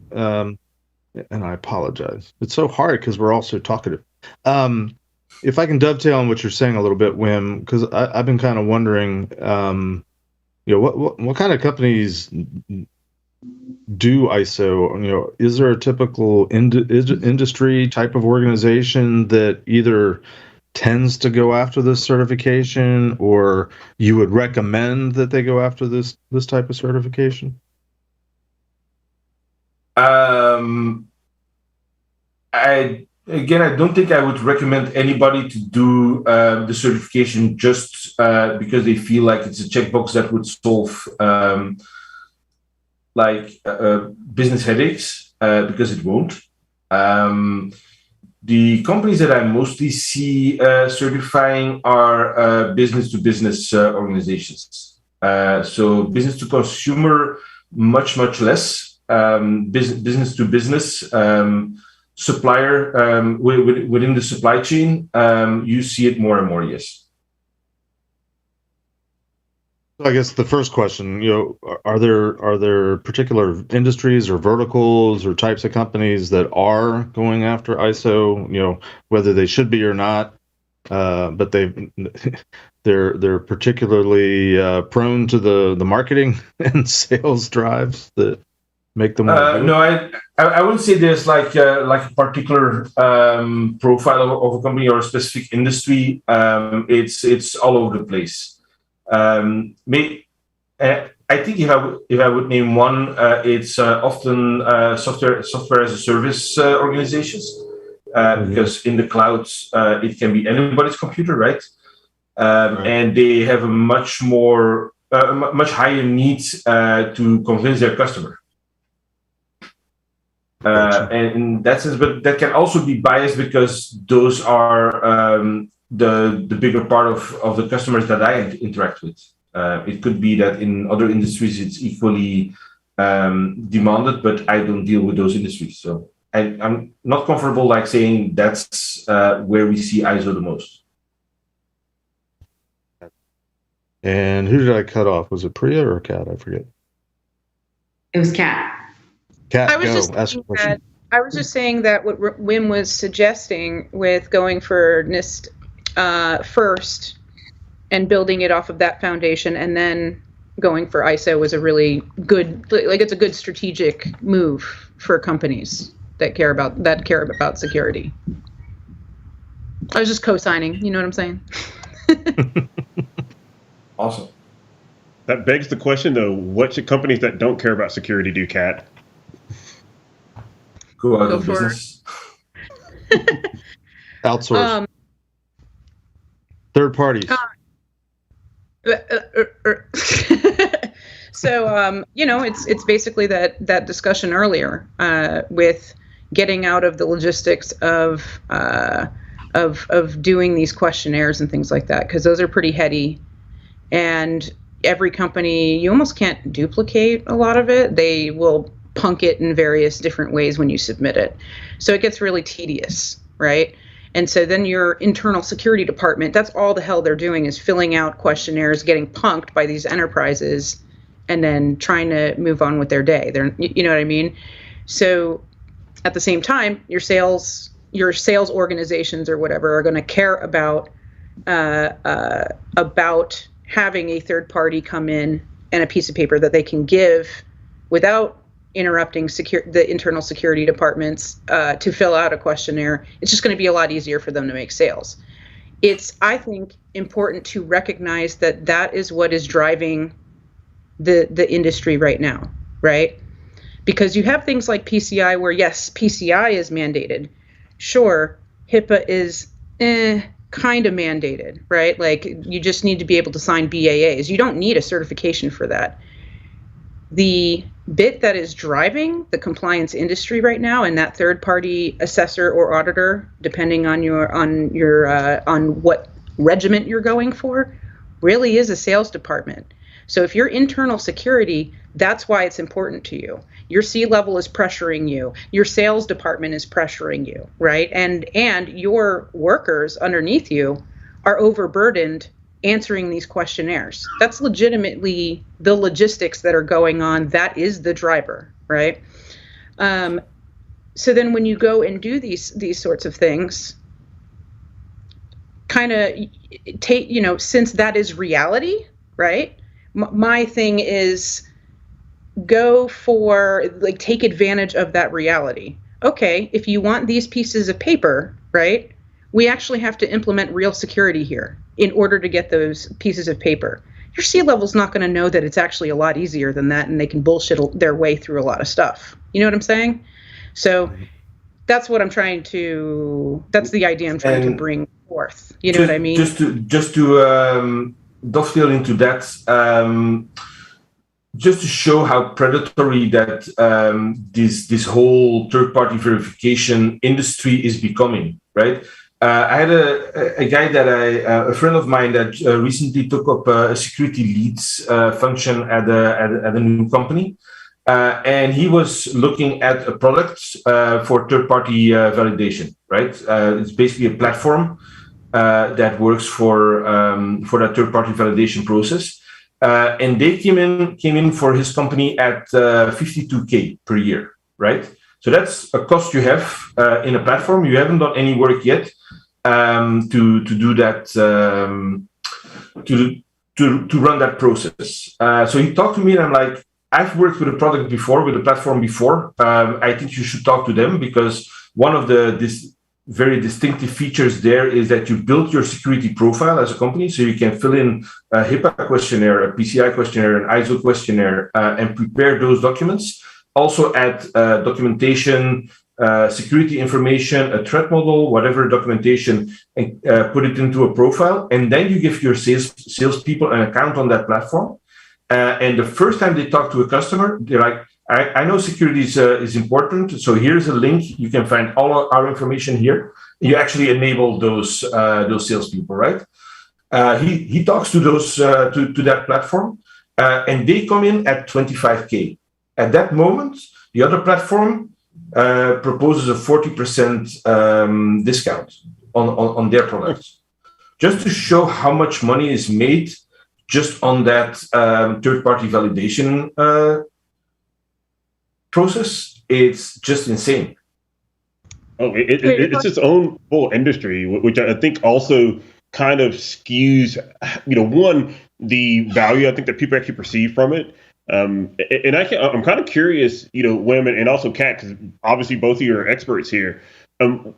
And I apologize. It's so hard because we're all so talkative. If I can dovetail on what you're saying a little bit, Wim, because I've been kind of wondering, what kind of companies do ISO? Is there a typical industry type of organization that either tends to go after this certification, or you would recommend that they go after this type of certification? I don't think I would recommend anybody to do the certification just because they feel like it's a checkbox that would solve business headaches, because it won't. The companies that I mostly see certifying are business-to-business organizations. So business-to-consumer, much less. Business-to-business, supplier within the supply chain, you see it more and more, yes. I guess the first question, are there particular industries or verticals or types of companies that are going after ISO, whether they should be or not, but they're particularly prone to the marketing and sales drives that make them no, I wouldn't say there's like a particular profile of a company or a specific industry. It's all over the place. I think if I would name one, it's often software as a service organizations, because in the clouds it can be anybody's computer, right? And they have a much higher need to convince their customer. And in that sense, but that can also be biased because those are the bigger part of the customers that I interact with. It could be that in other industries it's equally demanded, but I don't deal with those industries. So I'm not comfortable like saying that's where we see ISO the most. And who did I cut off? Was it Priya or Kat? I forget. It was Kat. Kat, I was just saying that what Wim was suggesting with going for NIST first and building it off of that foundation, and then going for ISO was a really good, it's a good strategic move for companies that care about security. I was just co-signing. You know what I'm saying? Awesome. That begs the question, though: what should companies that don't care about security do, Kat? Go out of business. Outsource. Third parties. So, it's basically that discussion earlier with getting out of the logistics of doing these questionnaires and things like that, because those are pretty heady, and every company, you almost can't duplicate a lot of it. They will punk it in various different ways when you submit it. So it gets really tedious, right? And so then your internal security department, that's all the hell they're doing, is filling out questionnaires, getting punked by these enterprises, and then trying to move on with their day. You know what I mean? So at the same time, your sales organizations or whatever are going to care about having a third party come in and a piece of paper that they can give without interrupting the internal security departments to fill out a questionnaire. It's just going to be a lot easier for them to make sales. It's, I think, important to recognize that is what is driving the industry right now, right? Because you have things like PCI where, yes, PCI is mandated. Sure, HIPAA is kind of mandated, right? Like you just need to be able to sign BAAs. You don't need a certification for that. The bit that is driving the compliance industry right now, and that third-party assessor or auditor, depending on on what regiment you're going for, really is a sales department. So if you're internal security, that's why it's important to you. Your C-level is pressuring you. Your sales department is pressuring you, right? And your workers underneath you are overburdened answering these questionnaires. That's legitimately the logistics that are going on. That is the driver, right? So then when you go and do these sorts of things, kind of take, since that is reality, right? My thing is go for, like, take advantage of that reality. Okay, if you want these pieces of paper, right, we actually have to implement real security here in order to get those pieces of paper. Your C-level's not going to know that it's actually a lot easier than that, and they can bullshit their way through a lot of stuff. You know what I'm saying? So that's what I'm trying to, that's the idea I'm trying to bring forth. You know what I mean? Just to dovetail into that, just to show how predatory that this whole third-party verification industry is becoming, right? I had a guy a friend of mine that recently took up a security leads function at a new company, and he was looking at a product for third-party validation, right? It's basically a platform that works for that third-party validation process. And they came in for his company at $52K per year, right? So that's a cost you have in a platform. You haven't done any work yet to do that, to run that process. So he talked to me, and I'm like, I've worked with a product before, with a platform before. I think you should talk to them, because one of this very distinctive features there is that you build your security profile as a company, so you can fill in a HIPAA questionnaire, a PCI questionnaire, an ISO questionnaire, and prepare those documents. Also add documentation, security information, a threat model, whatever documentation, and put it into a profile. And then you give your salespeople an account on that platform. And the first time they talk to a customer, they're like, I know security is important, so here's a link. You can find all our information here. You actually enable those salespeople, right? He talks to those to that platform, and they come in at $25K. At that moment, the other platform proposes a 40% discount on their products, just to show how much money is made just on that third-party validation process. It's just insane. Oh, it's its own full industry, which I think also kind of skews, one, the value I think that people actually perceive from it. And I'm kind of curious, Wim, and also Kat, because obviously both of you are experts here.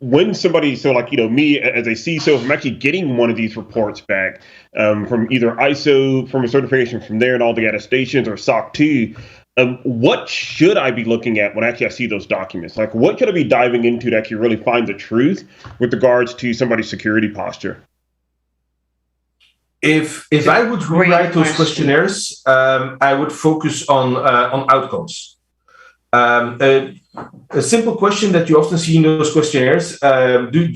When somebody, me as a CISO, if I'm actually getting one of these reports back from either ISO, from a certification from there and all the attestations, or SOC 2, what should I be looking at when actually I see those documents? Like, what should I be diving into to actually really find the truth with regards to somebody's security posture? If I would rewrite those questionnaires, I would focus on outcomes. A simple question that you often see in those questionnaires: do you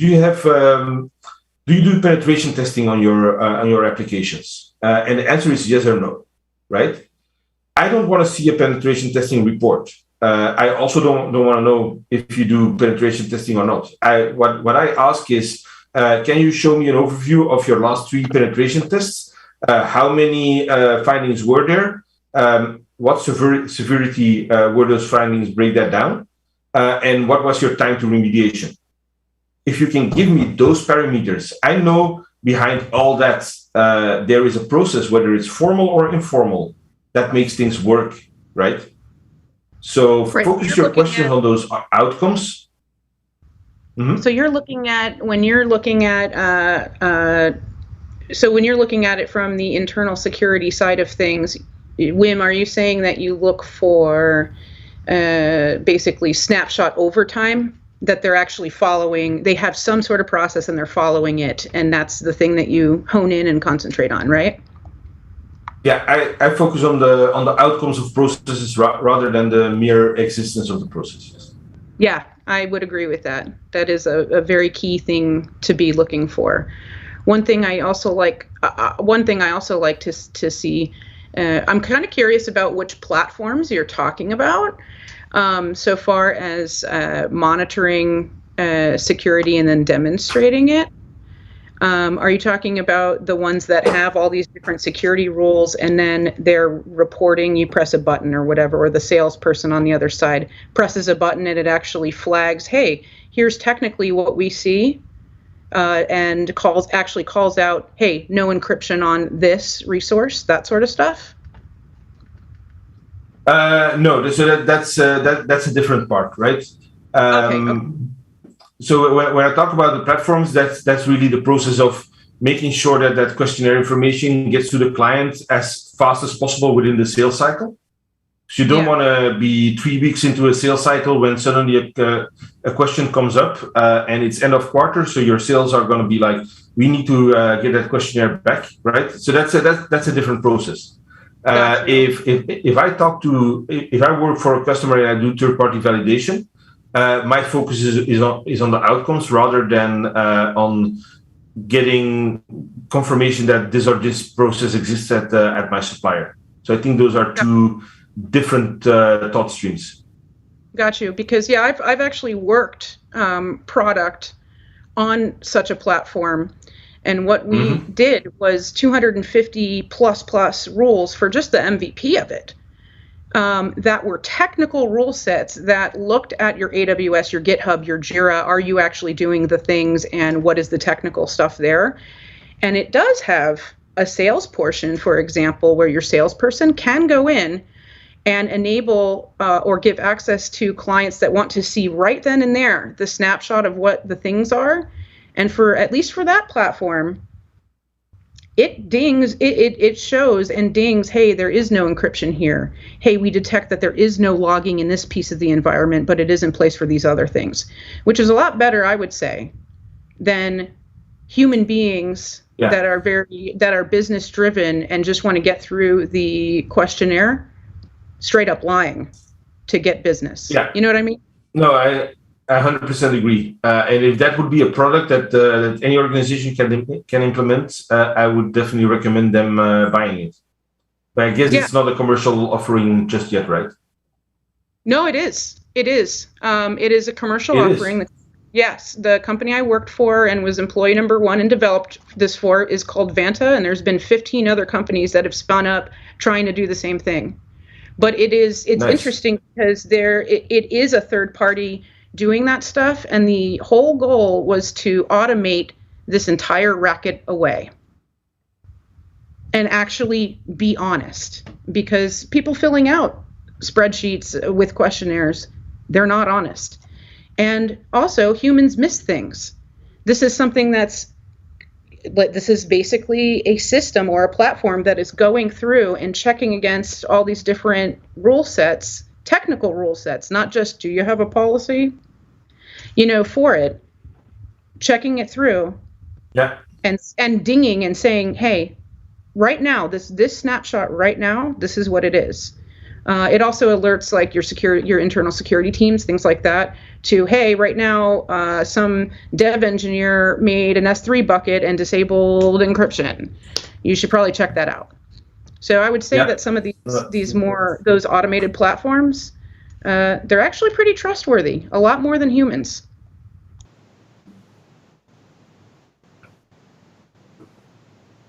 do penetration testing on your applications? And the answer is yes or no, right? I don't want to see a penetration testing report. I also don't want to know if you do penetration testing or not. What I ask is, can you show me an overview of your last 3 penetration tests? How many findings were there? What severity were those findings? Break that down. And what was your time to remediation? If you can give me those parameters, I know behind all that there is a process, whether it's formal or informal, that makes things work, right? So focus your questions on those outcomes. Mm-hmm. So you're looking at, when you're looking at it from the internal security side of things, Wim, are you saying that you look for basically snapshot overtime that they're actually following. They have some sort of process and they're following it, and that's the thing that you hone in and concentrate on, right? Yeah, I focus on the outcomes of processes rather than the mere existence of the processes. Yeah, I would agree with that. That is a very key thing to be looking for. One thing I also like to see. I'm kind of curious about which platforms you're talking about. So far as monitoring security and then demonstrating it. Are you talking about the ones that have all these different security rules and then they're reporting, you press a button or whatever, or the salesperson on the other side presses a button and it actually flags, hey, here's technically what we see, and calls out, hey, no encryption on this resource, that sort of stuff? No, so that's a different part, right? Okay. So when I talk about the platforms, that's really the process of making sure that questionnaire information gets to the client as fast as possible within the sales cycle. So you don't want to be 3 weeks into a sales cycle when suddenly a question comes up and it's end of quarter. So your sales are going to be like, we need to get that questionnaire back, right? So that's a different process. Gotcha. If I work for a customer and I do third-party validation, my focus is on the outcomes rather than on getting confirmation that this process exists at my supplier. So I think those are two different thought streams. Got you. Because I've actually worked product on such a platform, and what we did was 250 plus rules for just the MVP of it. That were technical rule sets that looked at your AWS, your GitHub, your Jira. Are you actually doing the things, and what is the technical stuff there? And it does have a sales portion, for example, where your salesperson can go in and enable or give access to clients that want to see right then and there the snapshot of what the things are. And for at least for that platform, it dings, it shows and dings, hey, there is no encryption here. Hey, we detect that there is no logging in this piece of the environment, but it is in place for these other things, which is a lot better, I would say, than human beings that are business driven and just want to get through the questionnaire, straight up lying to get business. Yeah. You know what I mean? No, I 100% agree. And if that would be a product that any organization can implement, I would definitely recommend them buying it. But I guess it's not a commercial offering just yet, right? No, it is. It is. It is a commercial offering. Yes, the company I worked for and was employee number 1 and developed this for is called Vanta, and there's been 15 other companies that have spun up trying to do the same thing. But it's nice. Interesting because it is a third party doing that stuff, and the whole goal was to automate this entire racket away and actually be honest, because people filling out spreadsheets with questionnaires, they're not honest. And also humans miss things. This is something this is basically a system or a platform that is going through and checking against all these different rule sets, technical rule sets, not just do you have a policy, for it, checking it through, and dinging and saying, hey, right now, this snapshot right now, this is what it is. It also alerts like your internal security teams, things like that, to, hey, right now, some dev engineer made an S3 bucket and disabled encryption. You should probably check that out. So I would say that some of those automated platforms, they're actually pretty trustworthy, a lot more than humans.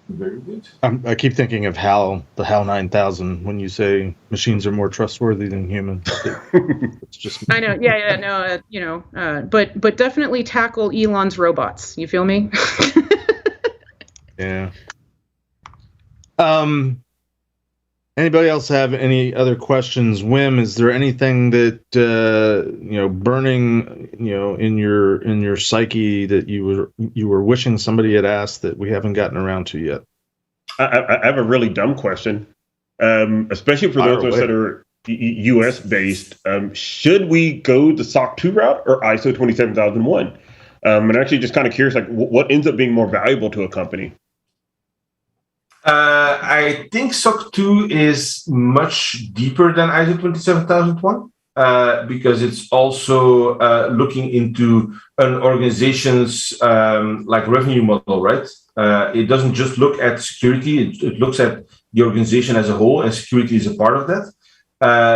Very good. I keep thinking of the HAL 9000 when you say machines are more trustworthy than humans. It's just I know, but definitely tackle Elon's robots. You feel me? Yeah. Anybody else have any other questions? Wim, is there anything that burning in your psyche that you were wishing somebody had asked that we haven't gotten around to yet? I have a really dumb question, especially for those of us that are U.S. based. Should we go the SOC 2 route or ISO 27001? And actually, just kind of curious, like what ends up being more valuable to a company? I think SOC 2 is much deeper than ISO 27001 because it's also looking into an organization's like revenue model, right? It doesn't just look at security; it looks at the organization as a whole, and security is a part of that.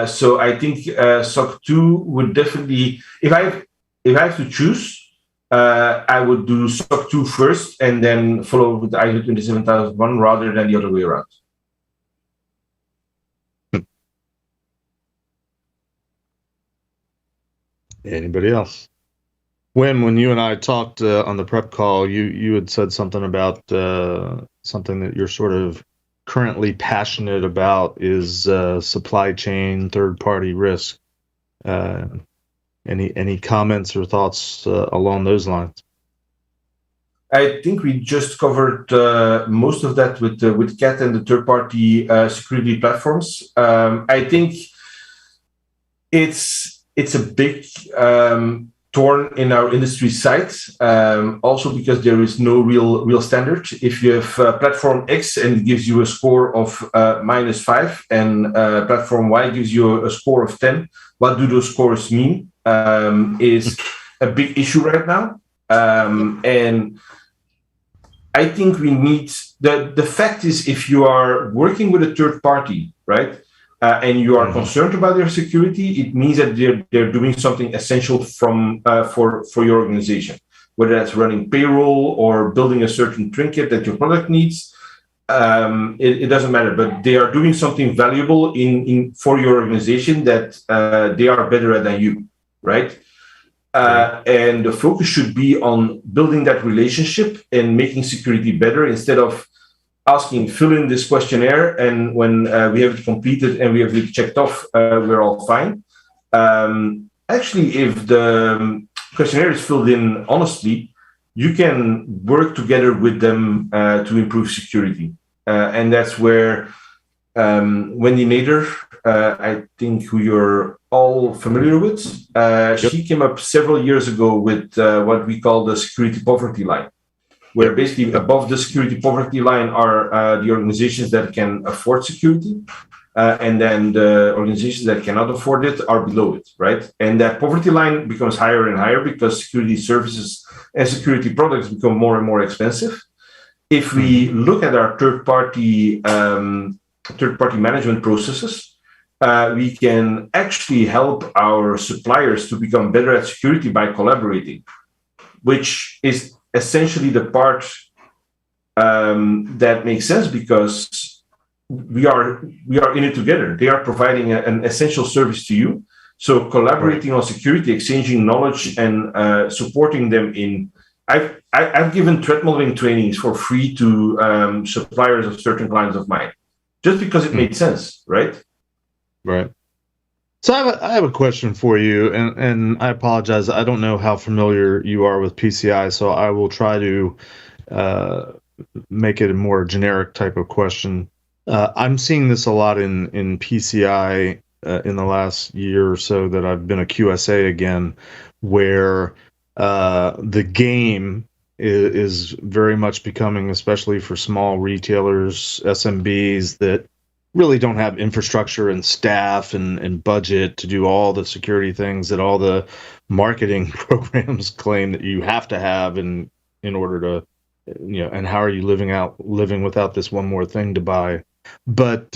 So I think SOC 2 would definitely, if I have to choose, I would do SOC 2 first and then follow with the ISO 27001 rather than the other way around. Anybody else? Wim, when you and I talked on the prep call, you had said something about something that you're sort of currently passionate about is supply chain third-party risk. Any comments or thoughts along those lines? I think we just covered most of that with CAT and the third-party security platforms. I think it's a big thorn in our industry side, also because there is no real standard. If you have platform X and it gives you a score of -5 and platform Y gives you a score of 10, what do those scores mean is a big issue right now. And I think we need, the fact is, if you are working with a third party, right, and you are concerned about their security, it means that they're doing something essential for your organization, whether that's running payroll or building a certain trinket that your product needs. It doesn't matter, but they are doing something valuable for your organization that they are better at than you, right? And the focus should be on building that relationship and making security better instead of asking, fill in this questionnaire, and when we have it completed and we have it checked off, we're all fine. Actually, if the questionnaire is filled in honestly, you can work together with them to improve security. And that's where Wendy Nader, I think who you're all familiar with, she came up several years ago with what we call the security poverty line, where basically above the security poverty line are the organizations that can afford security, and then the organizations that cannot afford it are below it, right? And that poverty line becomes higher and higher because security services and security products become more and more expensive. If we look at our third-party management processes, we can actually help our suppliers to become better at security by collaborating, which is essentially the part that makes sense because we are in it together. They are providing an essential service to you. So collaborating on security, exchanging knowledge, and supporting them in. I've given threat modeling trainings for free to suppliers of certain clients of mine, just because it made sense, right? Right. So I have a question for you, and I apologize. I don't know how familiar you are with PCI, so I will try to make it a more generic type of question. I'm seeing this a lot in PCI in the last year or so that I've been a QSA again, where the game is very much becoming, especially for small retailers, SMBs that really don't have infrastructure and staff and budget to do all the security things that all the marketing programs claim that you have to have in order to, and how are you living without this one more thing to buy? But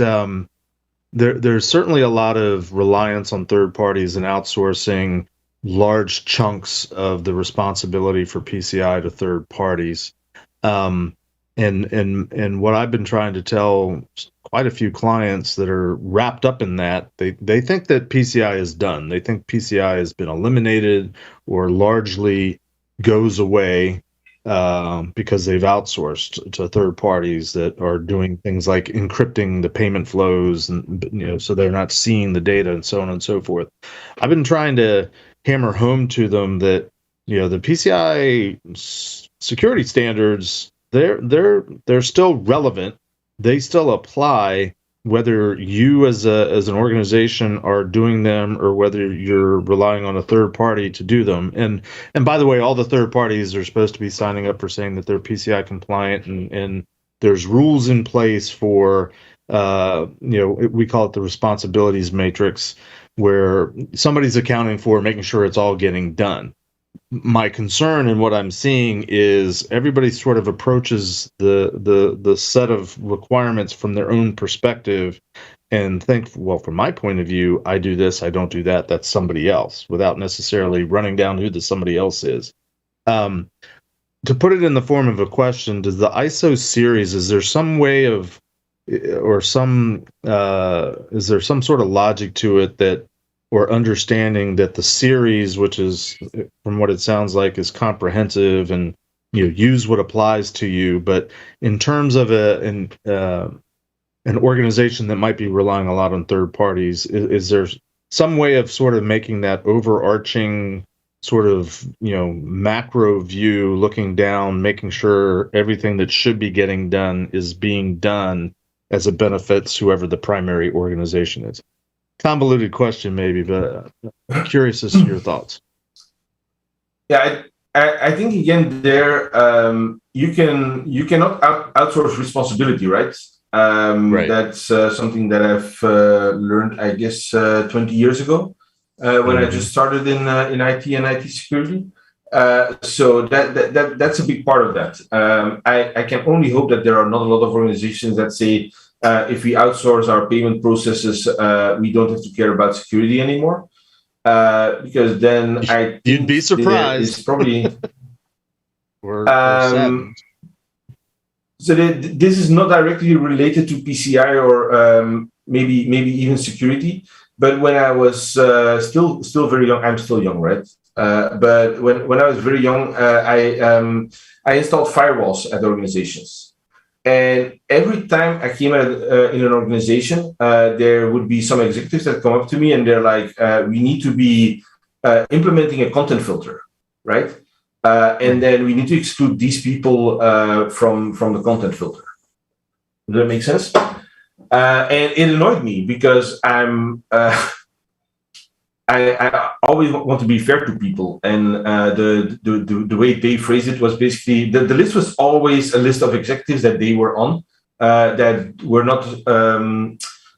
there's certainly a lot of reliance on third parties and outsourcing large chunks of the responsibility for PCI to third parties. And what I've been trying to tell quite a few clients that are wrapped up in that, they think that PCI is done. They think PCI has been eliminated or largely goes away because they've outsourced to third parties that are doing things like encrypting the payment flows, and so they're not seeing the data and so on and so forth. I've been trying to hammer home to them that the PCI security standards, they're still relevant, they still apply, whether you as an organization are doing them or whether you're relying on a third party to do them. And by the way, all the third parties are supposed to be signing up for saying that they're PCI compliant, and there's rules in place for we call it the responsibilities matrix, where somebody's accounting for making sure it's all getting done. My concern and what I'm seeing is everybody sort of approaches the set of requirements from their own perspective and think, well, from my point of view, I do this, I don't do that, that's somebody else, without necessarily running down who the somebody else is. To put it in the form of a question, does the ISO series, is there some way of, or some, is there some sort of logic to it that, or understanding that the series, which is, from what it sounds like, is comprehensive and use what applies to you, but in terms of an organization that might be relying a lot on third parties, is there some way of sort of making that overarching sort of macro view, looking down, making sure everything that should be getting done is being done as it benefits whoever the primary organization is? Convoluted question, maybe, but I'm curious as to your thoughts. Yeah, I think again there you cannot outsource responsibility, right? Right. That's something that I've learned, I guess, 20 years ago when I just started in IT and IT security. So that's a big part of that. I can only hope that there are not a lot of organizations that say, if we outsource our payment processes, we don't have to care about security anymore. Because then you'd be surprised. It's probably or so this is not directly related to PCI or maybe even security. But when I was still very young, I'm still young, right? But when I was very young, I installed firewalls at organizations. And every time I came in an organization, there would be some executives that come up to me and they're like, we need to be implementing a content filter, right? And then we need to exclude these people from the content filter. Does that make sense? And it annoyed me because I always want to be fair to people, and the way they phrased it was basically the list was always a list of executives that they were on that were not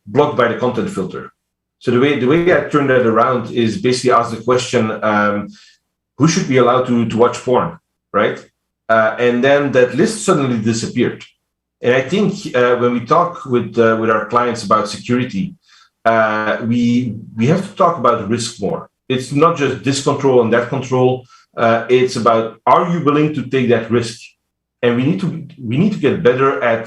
blocked by the content filter. So the way I turned that around is basically ask the question, who should be allowed to watch porn, right? And then that list suddenly disappeared. And I think when we talk with our clients about security, we have to talk about risk more. It's not just this control and that control. It's about, are you willing to take that risk? And we need to get better at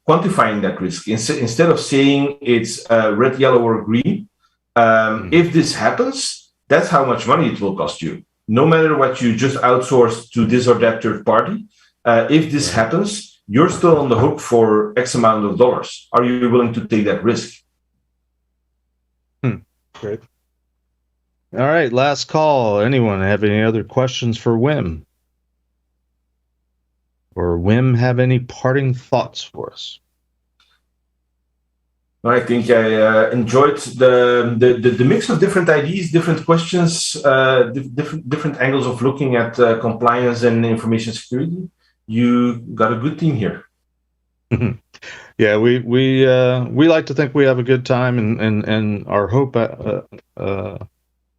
quantifying that risk. Instead of saying it's red, yellow, or green, if this happens, that's how much money it will cost you. No matter what you just outsource to this or that third party, if this happens, you're still on the hook for X amount of dollars. Are you willing to take that risk? Great. All right, last call. Anyone have any other questions for Wim? Or Wim have any parting thoughts for us? I think I enjoyed the mix of different ideas, different questions, different angles of looking at compliance and information security. You got a good team here. Yeah, we like to think we have a good time, and our hope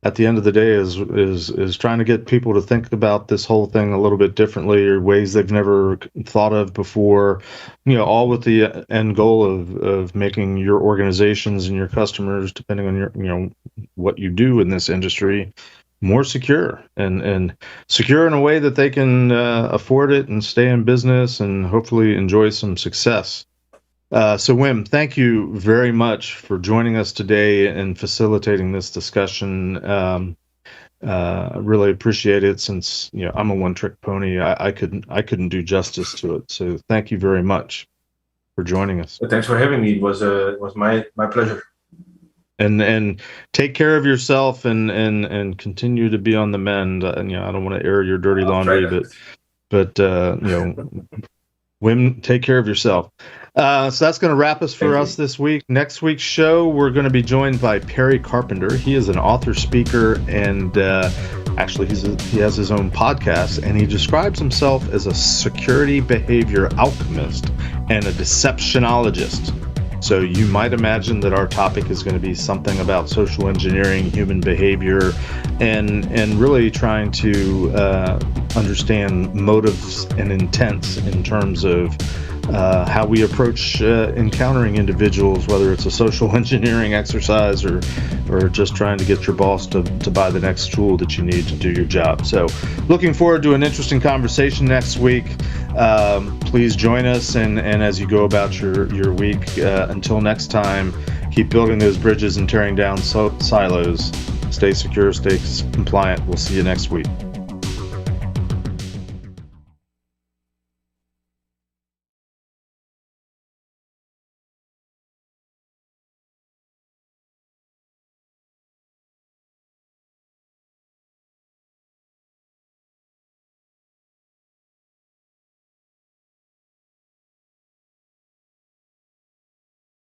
at the end of the day is trying to get people to think about this whole thing a little bit differently, or ways they've never thought of before. All with the end goal of making your organizations and your customers, depending on your what you do in this industry, more secure and secure in a way that they can afford it and stay in business and hopefully enjoy some success. So Wim, thank you very much for joining us today and facilitating this discussion. Really appreciate it, since I'm a one-trick pony. I couldn't do justice to it. So thank you very much for joining us. Thanks for having me. It was my pleasure. And take care of yourself and continue to be on the mend. I don't want to air your dirty laundry, but Wim, take care of yourself. So that's going to wrap us for us this week. Next week's show, we're going to be joined by Perry Carpenter. He is an author, speaker, and actually he has his own podcast, and he describes himself as a security behavior alchemist and a deceptionologist. So you might imagine that our topic is going to be something about social engineering, human behavior, and really trying to understand motives and intents in terms of how we approach encountering individuals, whether it's a social engineering exercise or just trying to get your boss to buy the next tool that you need to do your job. So looking forward to an interesting conversation next week. Please join us, and as you go about your week, until next time, keep building those bridges and tearing down silos. Stay secure, stay compliant. We'll see you next week.